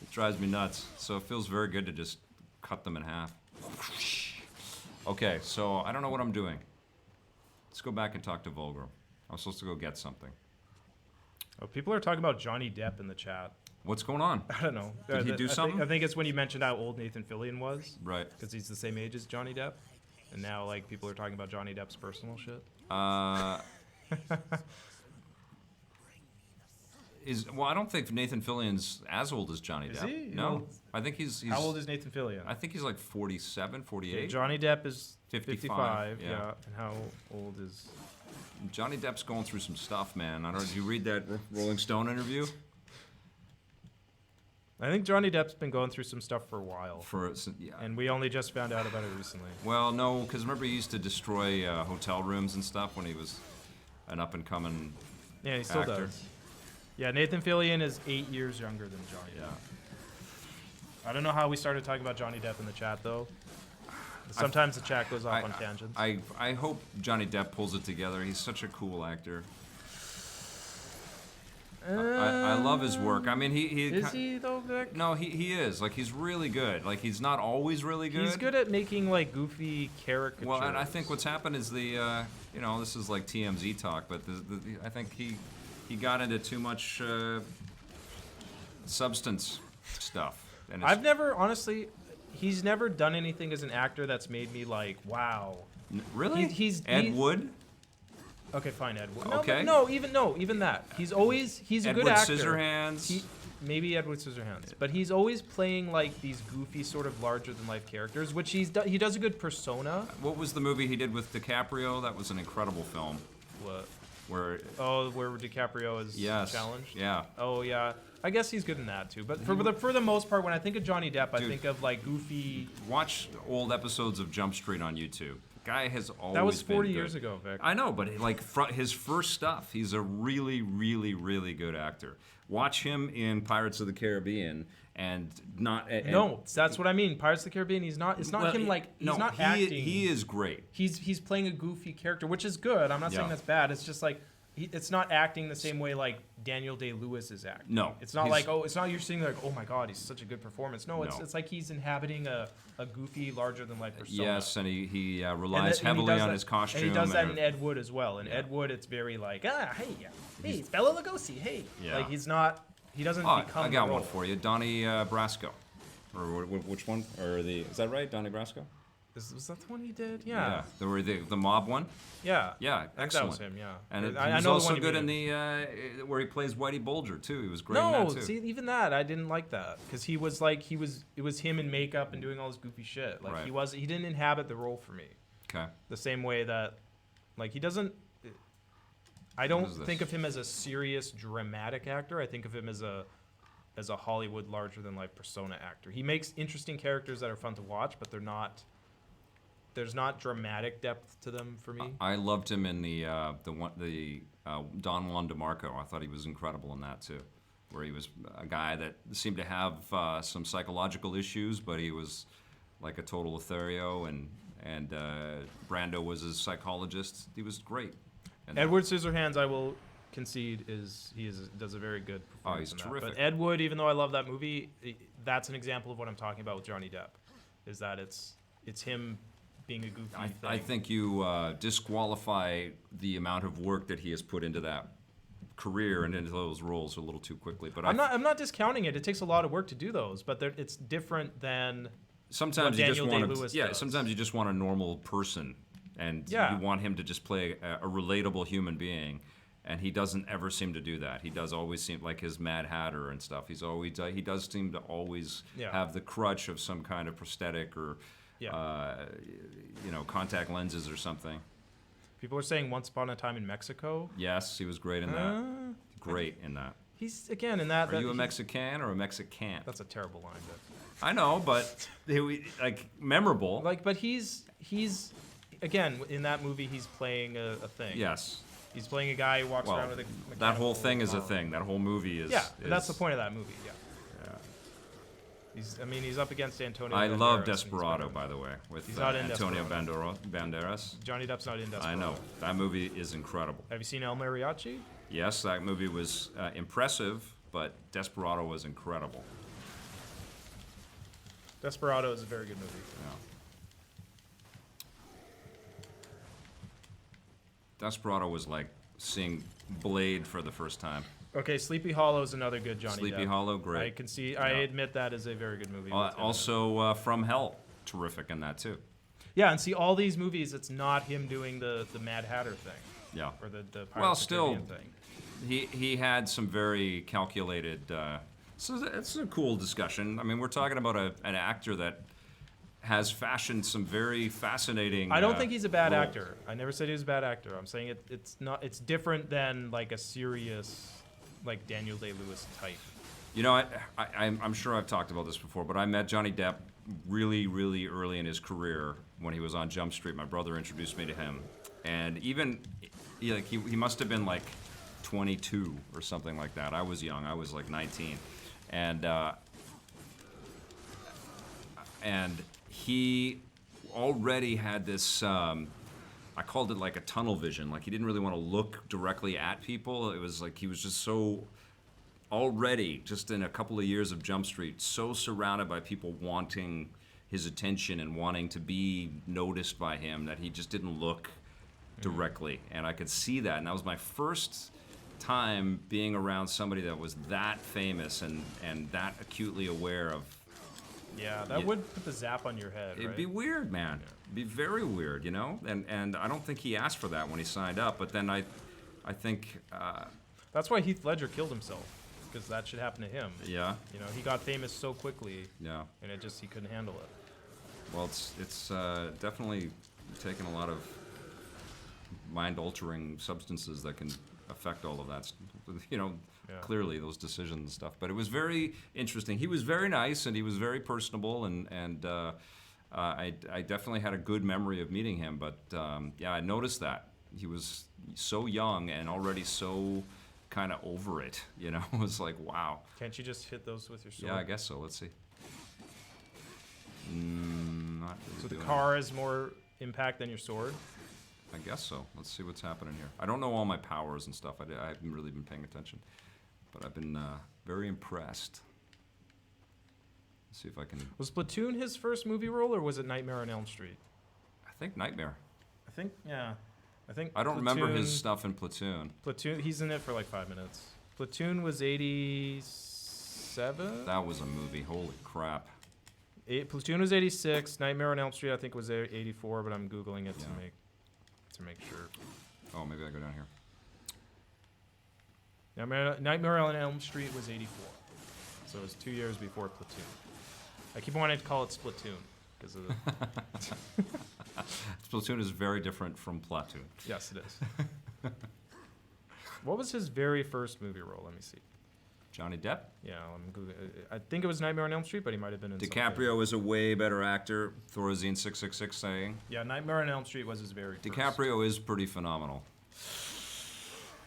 It drives me nuts. So it feels very good to just cut them in half. Okay, so I don't know what I'm doing. Let's go back and talk to Volgrim. I'm supposed to go get something. Oh, people are talking about Johnny Depp in the chat. What's going on? I don't know. Did he do something? I think it's when you mentioned how old Nathan Fillion was. Right. Because he's the same age as Johnny Depp. And now, like, people are talking about Johnny Depp's personal shit. Well, I don't think Nathan Fillion's as old as Johnny Depp. Is he? No. Well, I think he's How old is Nathan Fillion? I think he's like 47, 48. Johnny Depp is 55, 55. yeah. And how old is... Johnny Depp's going through some stuff, man. I don't know. Did you read that Rolling Stone interview? I think Johnny Depp's been going through some stuff for a while. Yeah. And we only just found out about it recently. Well, no, because remember he used to destroy hotel rooms and stuff when he was an up-and-coming Yeah, he still actor. does. Yeah, Nathan Fillion is 8 years younger than Johnny Yeah. Depp. I don't know how we started talking about Johnny Depp in the chat, though. Sometimes the chat goes off on tangents. I hope Johnny Depp pulls it together. He's such a cool actor. I love his work. I mean, Is he, though, Vic? No, he is. Like, he's really good. Like, he's not always really good. He's good at making, like, goofy caricatures. Well, and I think what's happened is this is like TMZ talk, but I think he got into too much substance stuff. And I've never, honestly, he's never done anything as an actor that's made me like, wow. Really? Ed Wood? Okay, fine, Ed Wood. Okay. No, even that. He's a good actor. Scissorhands. Maybe Edward Scissorhands, but he's always playing like these goofy sort of larger than life characters, which he does a good persona. What was the movie he did with DiCaprio? That was an incredible film. What? Where DiCaprio is challenged. Yeah. Oh yeah, I guess he's good in that too. But for the most part, when I think of Johnny Depp, I think of like goofy. Watch old episodes of Jump Street on YouTube. Guy has always That was 40 been years good. ago, Vic. I know, but his first stuff, he's a really, really, really good actor. Watch him in Pirates of the Caribbean, and not. No, that's what I mean. Pirates of the Caribbean. He's not. It's not him like. He's no, not he, acting. He is great. He's playing a goofy character, which is good. I'm not saying that's bad. It's just like it's not acting the same way like Daniel Day-Lewis is acting. No, it's not like it's not you're sitting there like, oh my god, he's such a good performance. No, it's like he's inhabiting a goofy, larger than life persona. Yes, and he relies heavily on his costume. And he does that in Ed Wood as well. In Ed Wood, it's very like hey, it's Bela Lugosi, hey. Yeah. Like he's not. He doesn't become. I got the one role. for you, Donnie Brasco, or which one? Or is that right, Donnie Brasco? Was that the one he did? Yeah. The mob one. Yeah. Yeah, I think excellent. that was him. Yeah. And he I was know also the one good in the where he plays Whitey Bulger too. He was great in No, that too. see, even that I didn't like that because he was like it was him in makeup and doing all this goofy shit. Like Right. he didn't inhabit the role for me. Okay. The same way that, like he doesn't. I What don't is this? think of him as a serious dramatic actor. I think of him as a Hollywood larger than life persona actor. He makes interesting characters that are fun to watch, but there's not dramatic depth to them for me. I loved him in the Don Juan DeMarco. I thought he was incredible in that too, where he was a guy that seemed to have some psychological issues, but he was like a total Lothario, and Brando was his psychologist. He was great. And Edward Scissorhands, I will concede, does a very good performance. Oh, he's in terrific. That. But Ed Wood, even though I love that movie, that's an example of what I'm talking about with Johnny Depp, is that it's him being a goofy thing. I think you disqualify the amount of work that he has put into that career and into those roles a little too quickly. But I'm not discounting it. It takes a lot of work to do those, but it's different than sometimes what you just Daniel want Day-Lewis yeah. does. Sometimes you just want a normal person, and you want him to just play a relatable human being. And he doesn't ever seem to do that. He does always seem like his Mad Hatter and stuff. He does seem to always have the crutch of some kind of prosthetic or, contact lenses or something. People are saying Once Upon a Time in Mexico. Yes, he was great in that. Great in that. He's again in that. Are you a Mexican or a Mexican? That's a terrible line. But I know, but memorable. But he's again in that movie. He's playing a thing. Yes. He's playing a guy who walks around with a mechanical that whole thing is a arm. thing. That whole movie is. Yeah, that's the point of that movie. Yeah. He's up against Antonio. I Banderas, love Desperado, by the way, with Antonio Banderas. Johnny Depp's not in Desperado. I know that movie is incredible. Have you seen El Mariachi? Yes, that movie was impressive, but Desperado was incredible. Desperado is a very good movie. Yeah. Desperado was like seeing Blade for the first time. Okay, Sleepy Hollow is another good Johnny Depp. Sleepy Hollow, great. I can see. I admit that is a very good movie. Also, From Hell, terrific in that too. Yeah, and see all these movies. It's not him doing the Mad Hatter thing. Yeah. Or the Pirates of the Caribbean thing. He had some very calculated. So it's a cool discussion. I mean, we're talking about an actor that has fashioned some very fascinating. I don't think he's a bad roles. actor. I never said he was a bad actor. I'm saying it's not. It's different than like a serious, like Daniel Day-Lewis type. You know, I'm sure I've talked about this before, but I met Johnny Depp really, really early in his career when he was on Jump Street. My brother introduced me to him, and even he must have been like 22 or something like that. I was young. I was like 19, and he already had this. I called it like a tunnel vision. Like he didn't really want to look directly at people. It was like he was just so. Already, just in a couple of years of Jump Street, so surrounded by people wanting his attention and wanting to be noticed by him that he just didn't look directly. And I could see that. And that was my first time being around somebody that was that famous and that acutely aware of. Yeah, that would put the zap on your head. It'd right? be weird, man. Yeah. It'd be very weird, you know? And I don't think he asked for that when he signed up. But then I think. That's why Heath Ledger killed himself. Because that should happen to him. Yeah. You know, he got famous so quickly. Yeah. And he couldn't handle it. Well, it's definitely taken a lot of mind-altering substances that can affect all of that. You know, clearly those decisions and stuff. But it was very interesting. He was very nice and he was very personable, and I definitely had a good memory of meeting him. But I noticed that he was so young and already so. Kind of over it, you know. It was like, wow. Can't you just hit those with your sword? Yeah, I guess so. Let's see. Not really so the doing car has more impact than your sword? I guess so. Let's see what's happening here. I don't know all my powers and stuff. I haven't really been paying attention. But I've been very impressed. Let's see if I can... Was Platoon his first movie role, or was it Nightmare on Elm Street? I think Nightmare. I don't remember his stuff in Platoon. Platoon, he's in it for like 5 minutes. Platoon was 87? That was a movie. Holy crap. Platoon was 86. Nightmare on Elm Street, I think, was 84, but I'm Googling it to make sure. Oh, maybe I go down here. Nightmare on Elm Street was 84. So it was 2 years before Platoon. I keep wanting to call it Splatoon because of the... Splatoon is very different from Platoon. Yes, it is. What was his very first movie role? Let me see. Johnny Depp? Yeah, I think it was Nightmare on Elm Street, but he might have been in DiCaprio something. is a way better actor, Thorazine 666 saying. Yeah, Nightmare on Elm Street was his very first. DiCaprio is pretty phenomenal.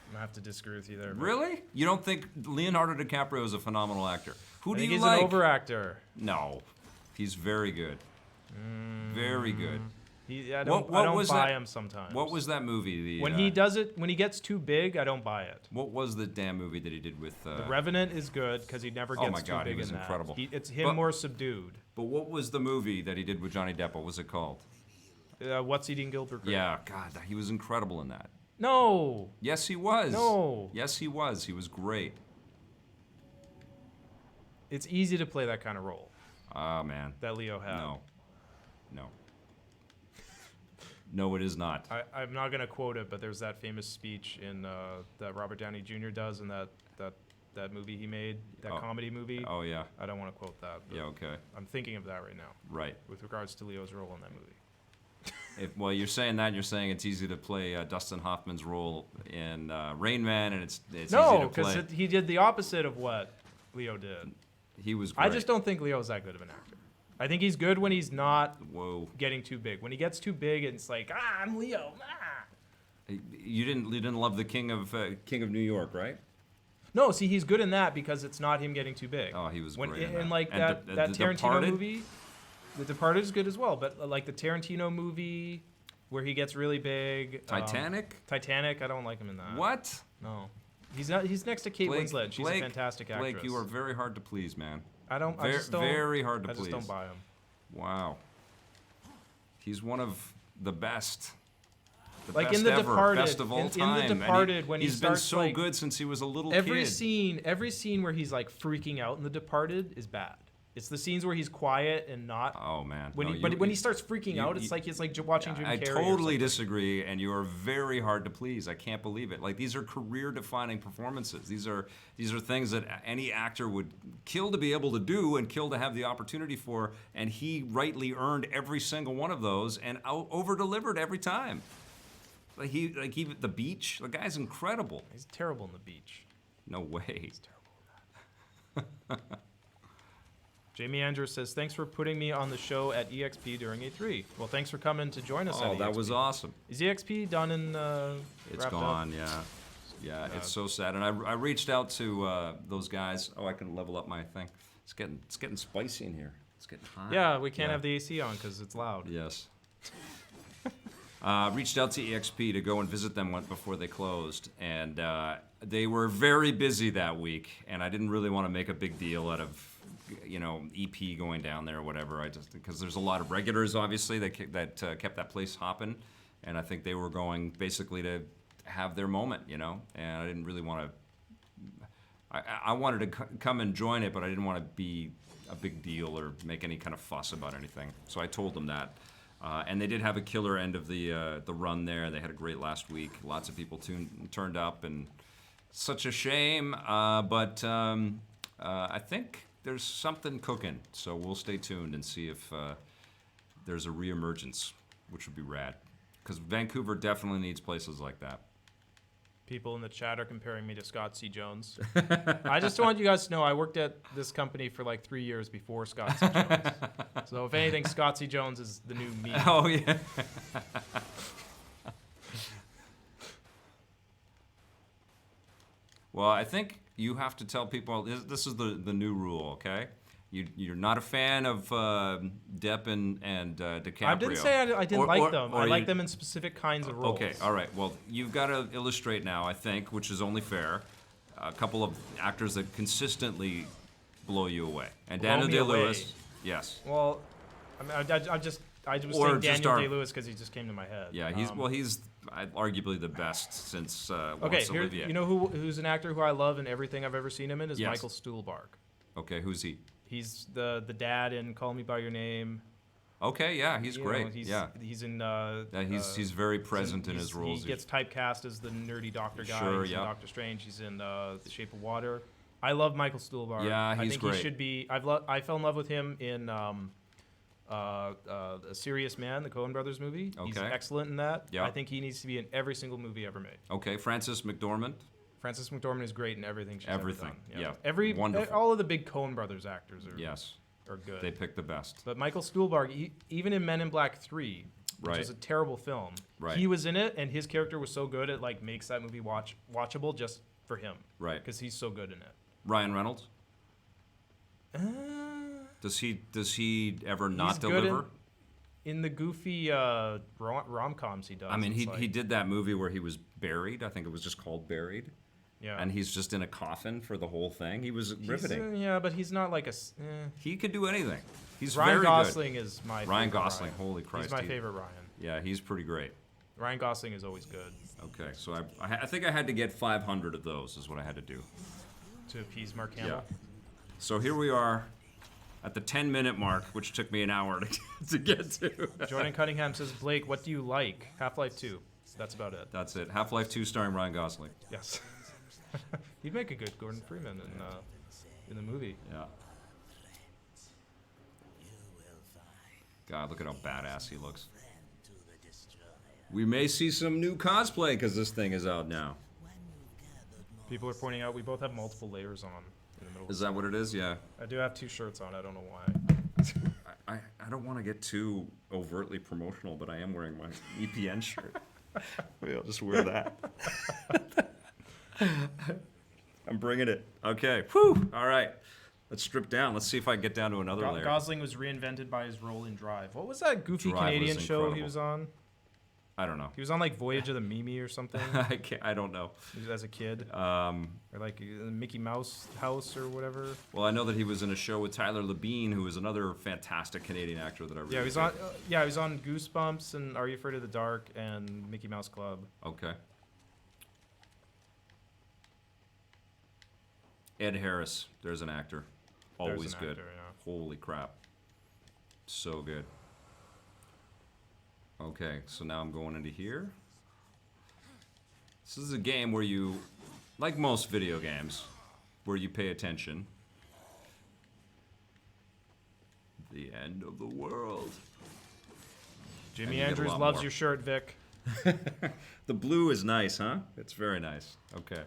I'm going to have to disagree with you there. Really? You don't think Leonardo DiCaprio is a phenomenal actor? Who do you he's like? He's an over-actor. No. He's very good. Very good. I don't buy him sometimes. What was that movie? When he does it, when he gets too big, I don't buy it. What was the damn movie that he did with... The Revenant is good because he never gets too big he was in that. incredible. It's him more subdued. But what was the movie that he did with Johnny Depp? What was it called? What's Eating Gilbert Grape? Yeah, God, he was incredible in that. No. Yes, he was. No. Yes, he was. He was great. It's easy to play that kind of role. Ah, man. That Leo had. No. No, it is not. I'm not going to quote it, but there's that famous speech in that Robert Downey Jr. does in that movie he made, that comedy movie. Oh, yeah. I don't want to quote that. Yeah, okay. I'm thinking of that right now. Right. With regards to Leo's role in that movie. Well, you're saying that, you're saying it's easy to play Dustin Hoffman's role in Rain Man, and it's easy to No, play. because he did the opposite of what Leo did. He was great. I just don't think Leo's that good of an actor. I think he's good when he's not getting too big. When he gets too big, it's like, I'm Leo. You didn't love the King of New York, right? No, see, he's good in that because it's not him getting too big. Oh, he was great in and that. like And that The Tarantino Departed? movie, The Departed is good as well. But like the Tarantino movie where he gets really big. Titanic? Titanic, I don't like him in that. What? No, he's not. He's next to Kate Winslet. She's a fantastic actress. Blake, you are very hard to please, man. I just don't. Very hard to I please. just don't buy him. Wow. He's one of the best. Like best in The ever, Departed, best of all in time. The Departed, when he he's been starts, so like, good since he was a little every kid. Every scene where he's like freaking out in The Departed is bad. It's the scenes where he's quiet and not. Oh man! When he starts freaking out, it's like he's like watching Jim Carrey. I totally disagree, and you are very hard to please. I can't believe it. Like, these are career-defining performances. These are things that any actor would kill to be able to do and kill to have the opportunity for. And he rightly earned every single one of those and over-delivered every time. Like even The Beach. The guy's incredible. He's terrible in The Beach. No way. He's terrible in that. Jamie Andrews says, thanks for putting me on the show at EXP during E3. Well, thanks for coming to join us at EXP. Oh, that was awesome. Is EXP done and It's gone, yeah. Yeah, it's so sad. And I reached out to those guys. Oh, I can level up my thing. It's getting spicy in here. It's getting hot. Yeah, we can't have the AC on because it's loud. Yes. Reached out to EXP to go and visit them before they closed, and they were very busy that week, and I didn't really want to make a big deal out of, EP going down there or whatever. Because there's a lot of regulars, obviously, that kept that place hopping, and I think they were going basically to have their moment, and I didn't really want to. I wanted to come and join it, but I didn't want to be a big deal or make any kind of fuss about anything. So I told them that. And they did have a killer end of the run there. They had a great last week. Lots of people turned up, and such a shame. But I think there's something cooking. So we'll stay tuned and see if there's a reemergence, which would be rad. Because Vancouver definitely needs places like that. People in the chat are comparing me to Scott C. Jones. I just want you guys to know I worked at this company for like 3 years before Scott C. Jones. So if anything, Scott C. Jones is the new me. Oh, yeah. Well, I think you have to tell people, this is the new rule, okay? You're not a fan of Depp and DiCaprio. I didn't say I didn't like them. I like them in specific kinds of roles. Okay, all right. Well, you've got to illustrate now, I think, which is only fair, a couple of actors that consistently blow you away. And Daniel Day-Lewis, yes. Well, I mean, I was saying Daniel Day-Lewis because he just came to my head. Yeah, he's arguably the best since okay, Olivier. You know who's an actor who I love and everything I've ever seen him in is Michael Stuhlbarg. Okay, who's he? He's the dad in Call Me by Your Name. Okay, yeah, he's great. He's in. He's very present in his roles. He gets typecast as the nerdy doctor guy. Sure, he's in Doctor Strange. He's in The Shape of Water. I love Michael Stuhlbarg. Yeah, he's great. I think he should be. I fell in love with him in A Serious Man, the Coen Brothers movie. Okay. He's excellent in that. Yeah. I think he needs to be in every single movie ever made. Okay, Frances McDormand. Frances McDormand is great in everything she's ever done. Yeah. Wonderful. All of the big Coen Brothers actors are good. They pick the best. But Michael Stuhlbarg, even in Men in Black 3, which is a terrible film, he was in it, and his character was so good it like makes that movie watchable just for him. Right. Because he's so good in it. Ryan Reynolds. Does he ever not deliver? In the goofy rom-coms he does. I mean, he did that movie where he was buried. I think it was just called Buried. Yeah. And he's just in a coffin for the whole thing. He was riveting. Yeah, but he's not like a. He could do anything. He's Ryan very Gosling good. is my Ryan favorite Gosling. Ryan. Holy Christ. He's my favorite Ryan. Yeah, he's pretty great. Ryan Gosling is always good. Okay, so I think I had to get 500 of those is what I had to do. To appease Mark Hamill. Yeah. So here we are at the 10-minute mark, which took me an hour to get to. Jordan Cunningham says, Blake, what do you like? Half-Life 2. That's about it. That's it. Half-Life 2 starring Ryan Gosling. Yes. He'd make a good Gordon Freeman in the movie. Yeah. God, look at how badass he looks. We may see some new cosplay because this thing is out now. People are pointing out we both have multiple layers on in the middle. Is that what it is? Yeah. I do have 2 shirts on. I don't know why. I don't want to get too overtly promotional, but I am wearing my EPN shirt. Maybe I'll just wear that. I'm bringing it. Okay. Whew. All right. Let's strip down. Let's see if I can get down to another layer. Gosling was reinvented by his role in Drive. What was that goofy Drive Canadian was show incredible. he was on? I don't know. He was on like Voyage of the Mimi or something. I don't know. As a kid. Or like Mickey Mouse House or whatever. Well, I know that he was in a show with Tyler Labine, who is another fantastic Canadian actor that I really Yeah, he was on. Yeah, he was on Goosebumps and Are You Afraid of the Dark and Mickey Mouse Club. Okay. Ed Harris, there's an actor. Always an good. actor, yeah. Holy crap. So good. Okay, so now I'm going into here. This is a game where you, like most video games, where you pay attention. The end of the world. And Jimi you get a Andrews lot loves more. your shirt, Vic. The blue is nice, huh? It's very nice. Okay.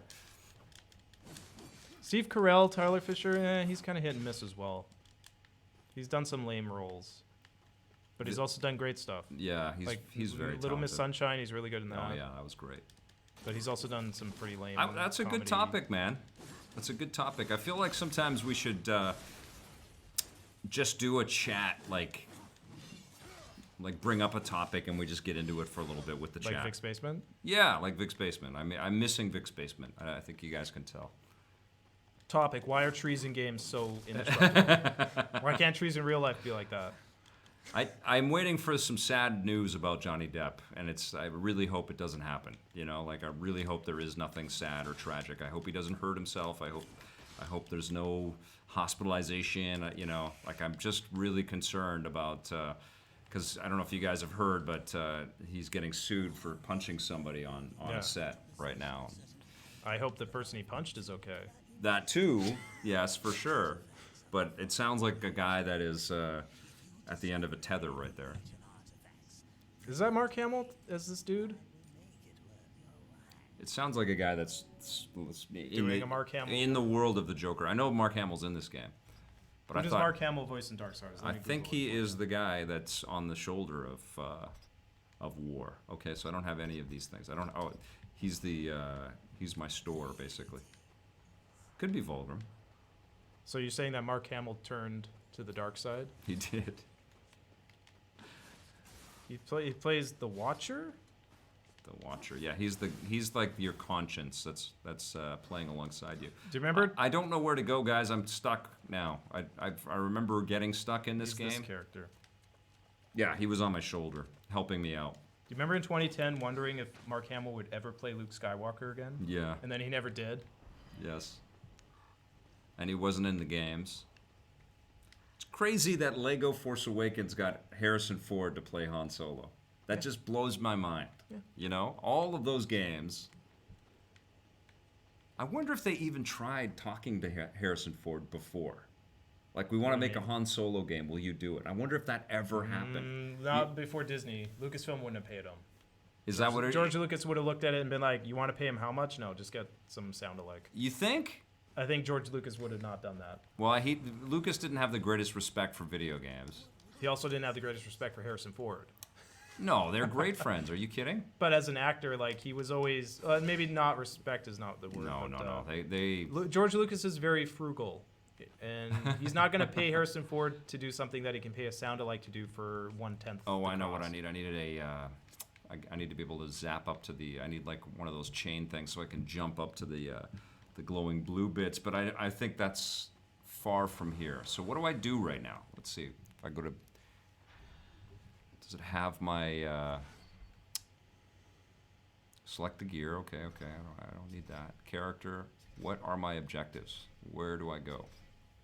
Steve Carell, Tyler Fisher, he's kind of hit and miss as well. He's done some lame roles. But he's also done great stuff. Yeah, he's very Little Miss talented. Sunshine, he's really good in that. Oh, yeah, that was great. But he's also done some pretty lame That's a good comedy. topic, man. That's a good topic. I feel like sometimes we should just do a chat, like bring up a topic and we just get into it for a little bit with the Like chat. Vic's Basement? Yeah, like Vic's Basement. I mean, I'm missing Vic's Basement. I think you guys can tell. Topic, why are trees in games so indestructible? Why can't trees in real life be like that? I'm waiting for some sad news about Johnny Depp, and I really hope it doesn't happen. You know, like I really hope there is nothing sad or tragic. I hope he doesn't hurt himself. I hope there's no hospitalization. You know, like I'm just really concerned about because I don't know if you guys have heard, but he's getting sued for punching somebody on a set right now. I hope the person he punched is okay. That too, yes, for sure. But it sounds like a guy that is at the end of a tether right there. Is that Mark Hamill as this dude? It sounds like a guy that's Doing a Mark Hamill. in the world of the Joker. I know Mark Hamill's in this game, but Who I does thought Mark Hamill voice in Darksiders? I think he is the guy that's on the shoulder of War. Okay, so I don't have any of these things. I don't. Oh, he's my store basically. Could be Volgrim. So you're saying that Mark Hamill turned to the dark side? He did. He plays the Watcher? The Watcher. Yeah, he's like your conscience that's playing alongside you. Do you remember? I don't know where to go, guys. I'm stuck now. I remember getting stuck in this He's game. this character. Yeah, he was on my shoulder, helping me out. Do you remember in 2010 wondering if Mark Hamill would ever play Luke Skywalker again? Yeah. And then he never did? Yes. And he wasn't in the games. It's crazy that Lego Force Awakens got Harrison Ford to play Han Solo. That just blows my mind. Yeah. You know, all of those games. I wonder if they even tried talking to Harrison Ford before. Like, we want to make a Han Solo game. Will you do it? I wonder if that ever happened. Not before Disney. Lucasfilm wouldn't have paid him. Is that what it is? George Lucas would have looked at it and been like, you want to pay him how much? No, just get some sound alike. You think? I think George Lucas would have not done that. Well, Lucas didn't have the greatest respect for video games. He also didn't have the greatest respect for Harrison Ford. No, they're great friends. Are you kidding? But as an actor, like, he was always maybe not respect is not the word. No. George Lucas is very frugal, and he's not going to pay Harrison Ford to do something that he can pay a sound alike to do for 1/10. Oh, I know what I need. I needed I need to be able to zap up to the. I need like one of those chain things so I can jump up to the glowing blue bits. But I think that's far from here. So what do I do right now? Let's see. If I go to Does it have my select the gear? Okay. I don't need that. Character. What are my objectives? Where do I go?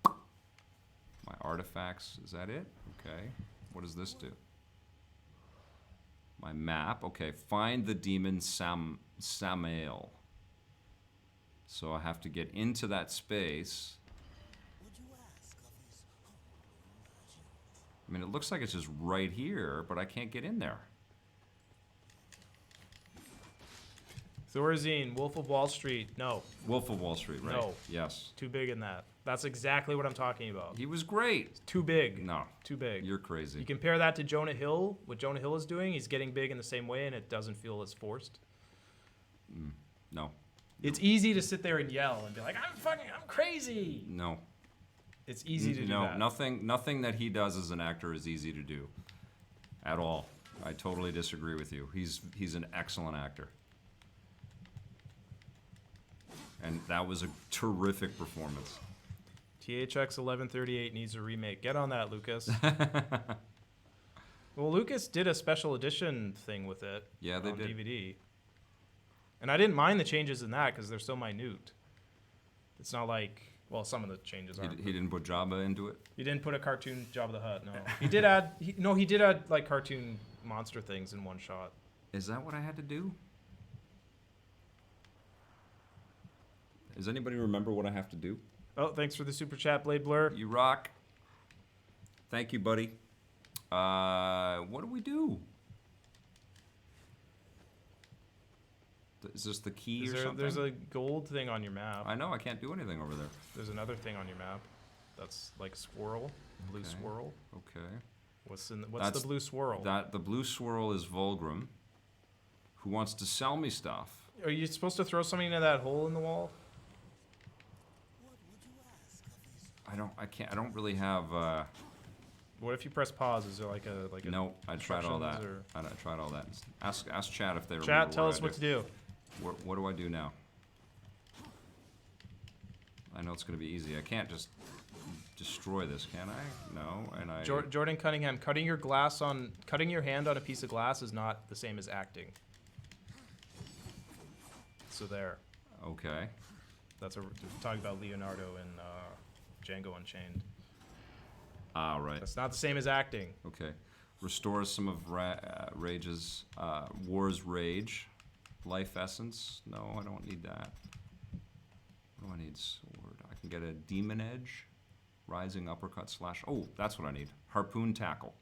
My artifacts. Is that it? Okay. What does this do? My map. Okay. Find the demon Samael. So I have to get into that space. I mean, it looks like it's just right here, but I can't get in there. Thorazine, Wolf of Wall Street. No. Wolf of Wall Street, right? No. Yes. Too big in that. That's exactly what I'm talking about. He was great. Too big. No. Too big. You're crazy. You compare that to Jonah Hill, what Jonah Hill is doing, he's getting big in the same way, and it doesn't feel as forced. No. It's easy to sit there and yell and be like, I'm crazy. No. It's easy to do that. Nothing that he does as an actor is easy to do. At all. I totally disagree with you. He's an excellent actor. And that was a terrific performance. THX 1138 needs a remake. Get on that, Lucas. Well, Lucas did a special edition thing with it. Yeah, they on did. DVD. And I didn't mind the changes in that because they're so minute. It's not like, well, some of the changes are. He didn't put Jabba into it? He didn't put a cartoon Jabba the Hutt, no. He did add, he did add like cartoon monster things in one shot. Is that what I had to do? Does anybody remember what I have to do? Oh, thanks for the super chat, Blade Blur. You rock. Thank you, buddy. What do we do? Is this the key or something? There's a gold thing on your map. I know, I can't do anything over there. There's another thing on your map. That's like a swirl, blue Okay. swirl. Okay. What's the That's- blue swirl? The blue swirl is Volgrim, who wants to sell me stuff. Are you supposed to throw something into that hole in the wall? I don't really have, What if you press pause? Is there like a no, I tried all that. instructions or- I tried all that. Ask Chad if they remember Chat, tell what us I what to do. What do I do now? I know it's going to be easy. I can't just destroy this, can I? No, and I... Jordan Cunningham, cutting your hand on a piece of glass is not the same as acting. So there. Okay. That's talking about Leonardo in Django Unchained. Ah, right. That's not the same as acting. Okay. Restores some of Rage's... War's Rage. Life Essence. No, I don't need that. What do I need? Sword. I can get a Demon Edge. Rising Uppercut Slash. Oh, that's what I need. Harpoon Tackle.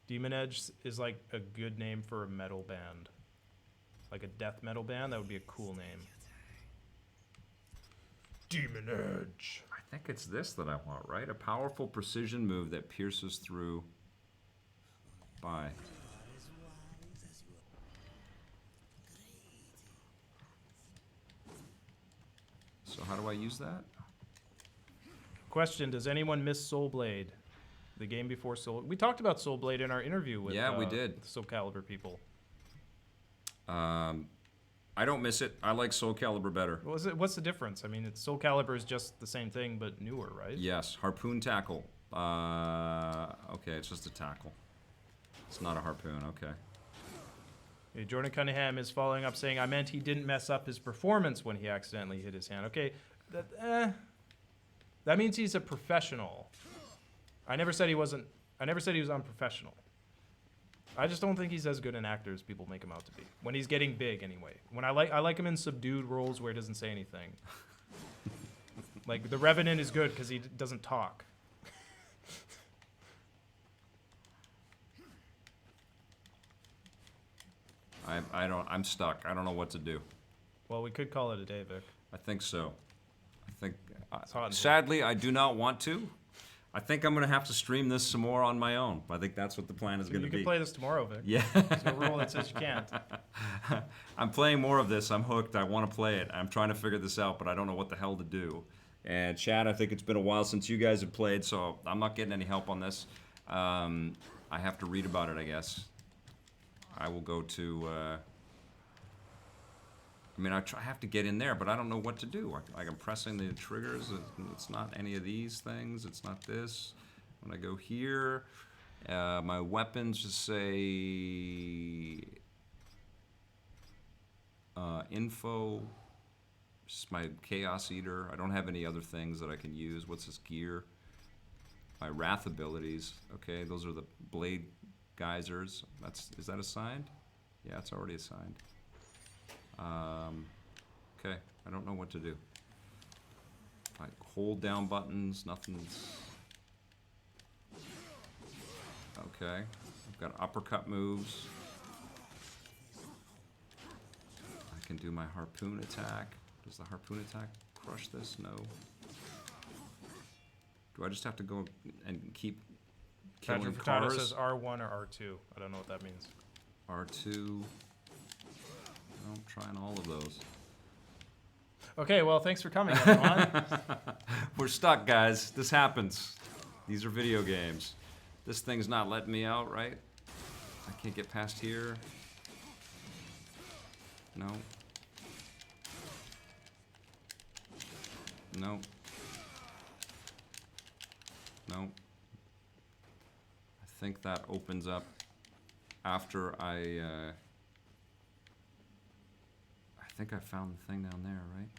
Demon Edge is like a good name for a metal band. Like a death metal band, that would be a cool name. Demon Edge. I think it's this that I want, right? A powerful precision move that pierces through by. So how do I use that? Question, does anyone miss Soul Blade? The game before Soul... We talked about Soul Blade in our interview with Yeah, we did. Soul Calibur people. I don't miss it. I like Soul Calibur better. What's the difference? I mean, Soul Calibur is just the same thing, but newer, right? Yes, Harpoon Tackle. Okay, it's just a tackle. It's not a harpoon, okay. Okay, Jordan Cunningham is following up saying, I meant he didn't mess up his performance when he accidentally hit his hand. Okay, that means he's a professional. I never said he wasn't. I never said he was unprofessional. I just don't think he's as good an actor as people make him out to be. When he's getting big, anyway. When I like him in subdued roles where he doesn't say anything. Like The Revenant is good because he doesn't talk. I'm stuck. I don't know what to do. Well, we could call it a day, Vic. I think so. I think. It's hot in here. Sadly, I do not want to. I think I'm going to have to stream this some more on my own. I think that's what the plan is going to You be. can play this tomorrow, Vic. Yeah. There's no rule that says you can't. I'm playing more of this. I'm hooked. I want to play it. I'm trying to figure this out, but I don't know what the hell to do. And Chad, I think it's been a while since you guys have played, so I'm not getting any help on this. I have to read about it, I guess. I will go to... I mean, I have to get in there, but I don't know what to do. I'm pressing the triggers. It's not any of these things. It's not this. When I go here, My weapons just say info. Just my Chaos Eater. I don't have any other things that I can use. What's this gear? My Wrath abilities. Okay, those are the blade geysers. Is that assigned? Yeah, it's already assigned. Okay, I don't know what to do. Like hold down buttons, nothing's. Okay, I've got uppercut moves. I can do my harpoon attack. Does the harpoon attack crush this? No. Do I just have to go and keep killing Patrick Furtado cars? says R1 or R2. I don't know what that means. R2. I'm trying all of those. Okay, well, thanks for coming, everyone. We're stuck, guys. This happens. These are video games. This thing's not letting me out, right? I can't get past here. No. No. No. I think that opens up after I think I found the thing down there, right?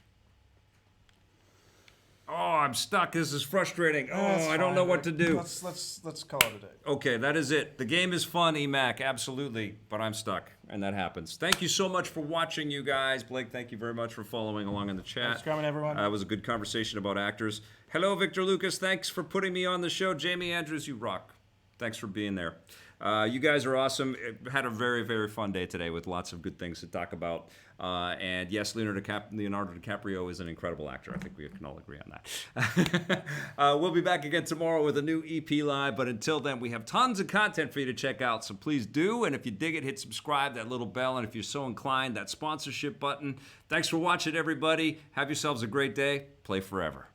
Oh, I'm stuck. This is frustrating. Oh, I don't know what to do. Let's call it a day. Okay, that is it. The game is fun, EMAC, absolutely, but I'm stuck, and that happens. Thank you so much for watching, you guys. Blake, thank you very much for following along in the chat. Thanks for coming, everyone. It was a good conversation about actors. Hello, Victor Lucas. Thanks for putting me on the show. Jamie Andrews, you rock. Thanks for being there. You guys are awesome. Had a very, very fun day today with lots of good things to talk about. And yes, Leonardo DiCaprio is an incredible actor. I think we can all agree on that. We'll be back again tomorrow with a new EP Live. But until then, we have tons of content for you to check out. So please do. And if you dig it, hit subscribe, that little bell. And if you're so inclined, that sponsorship button. Thanks for watching, everybody. Have yourselves a great day. Play forever.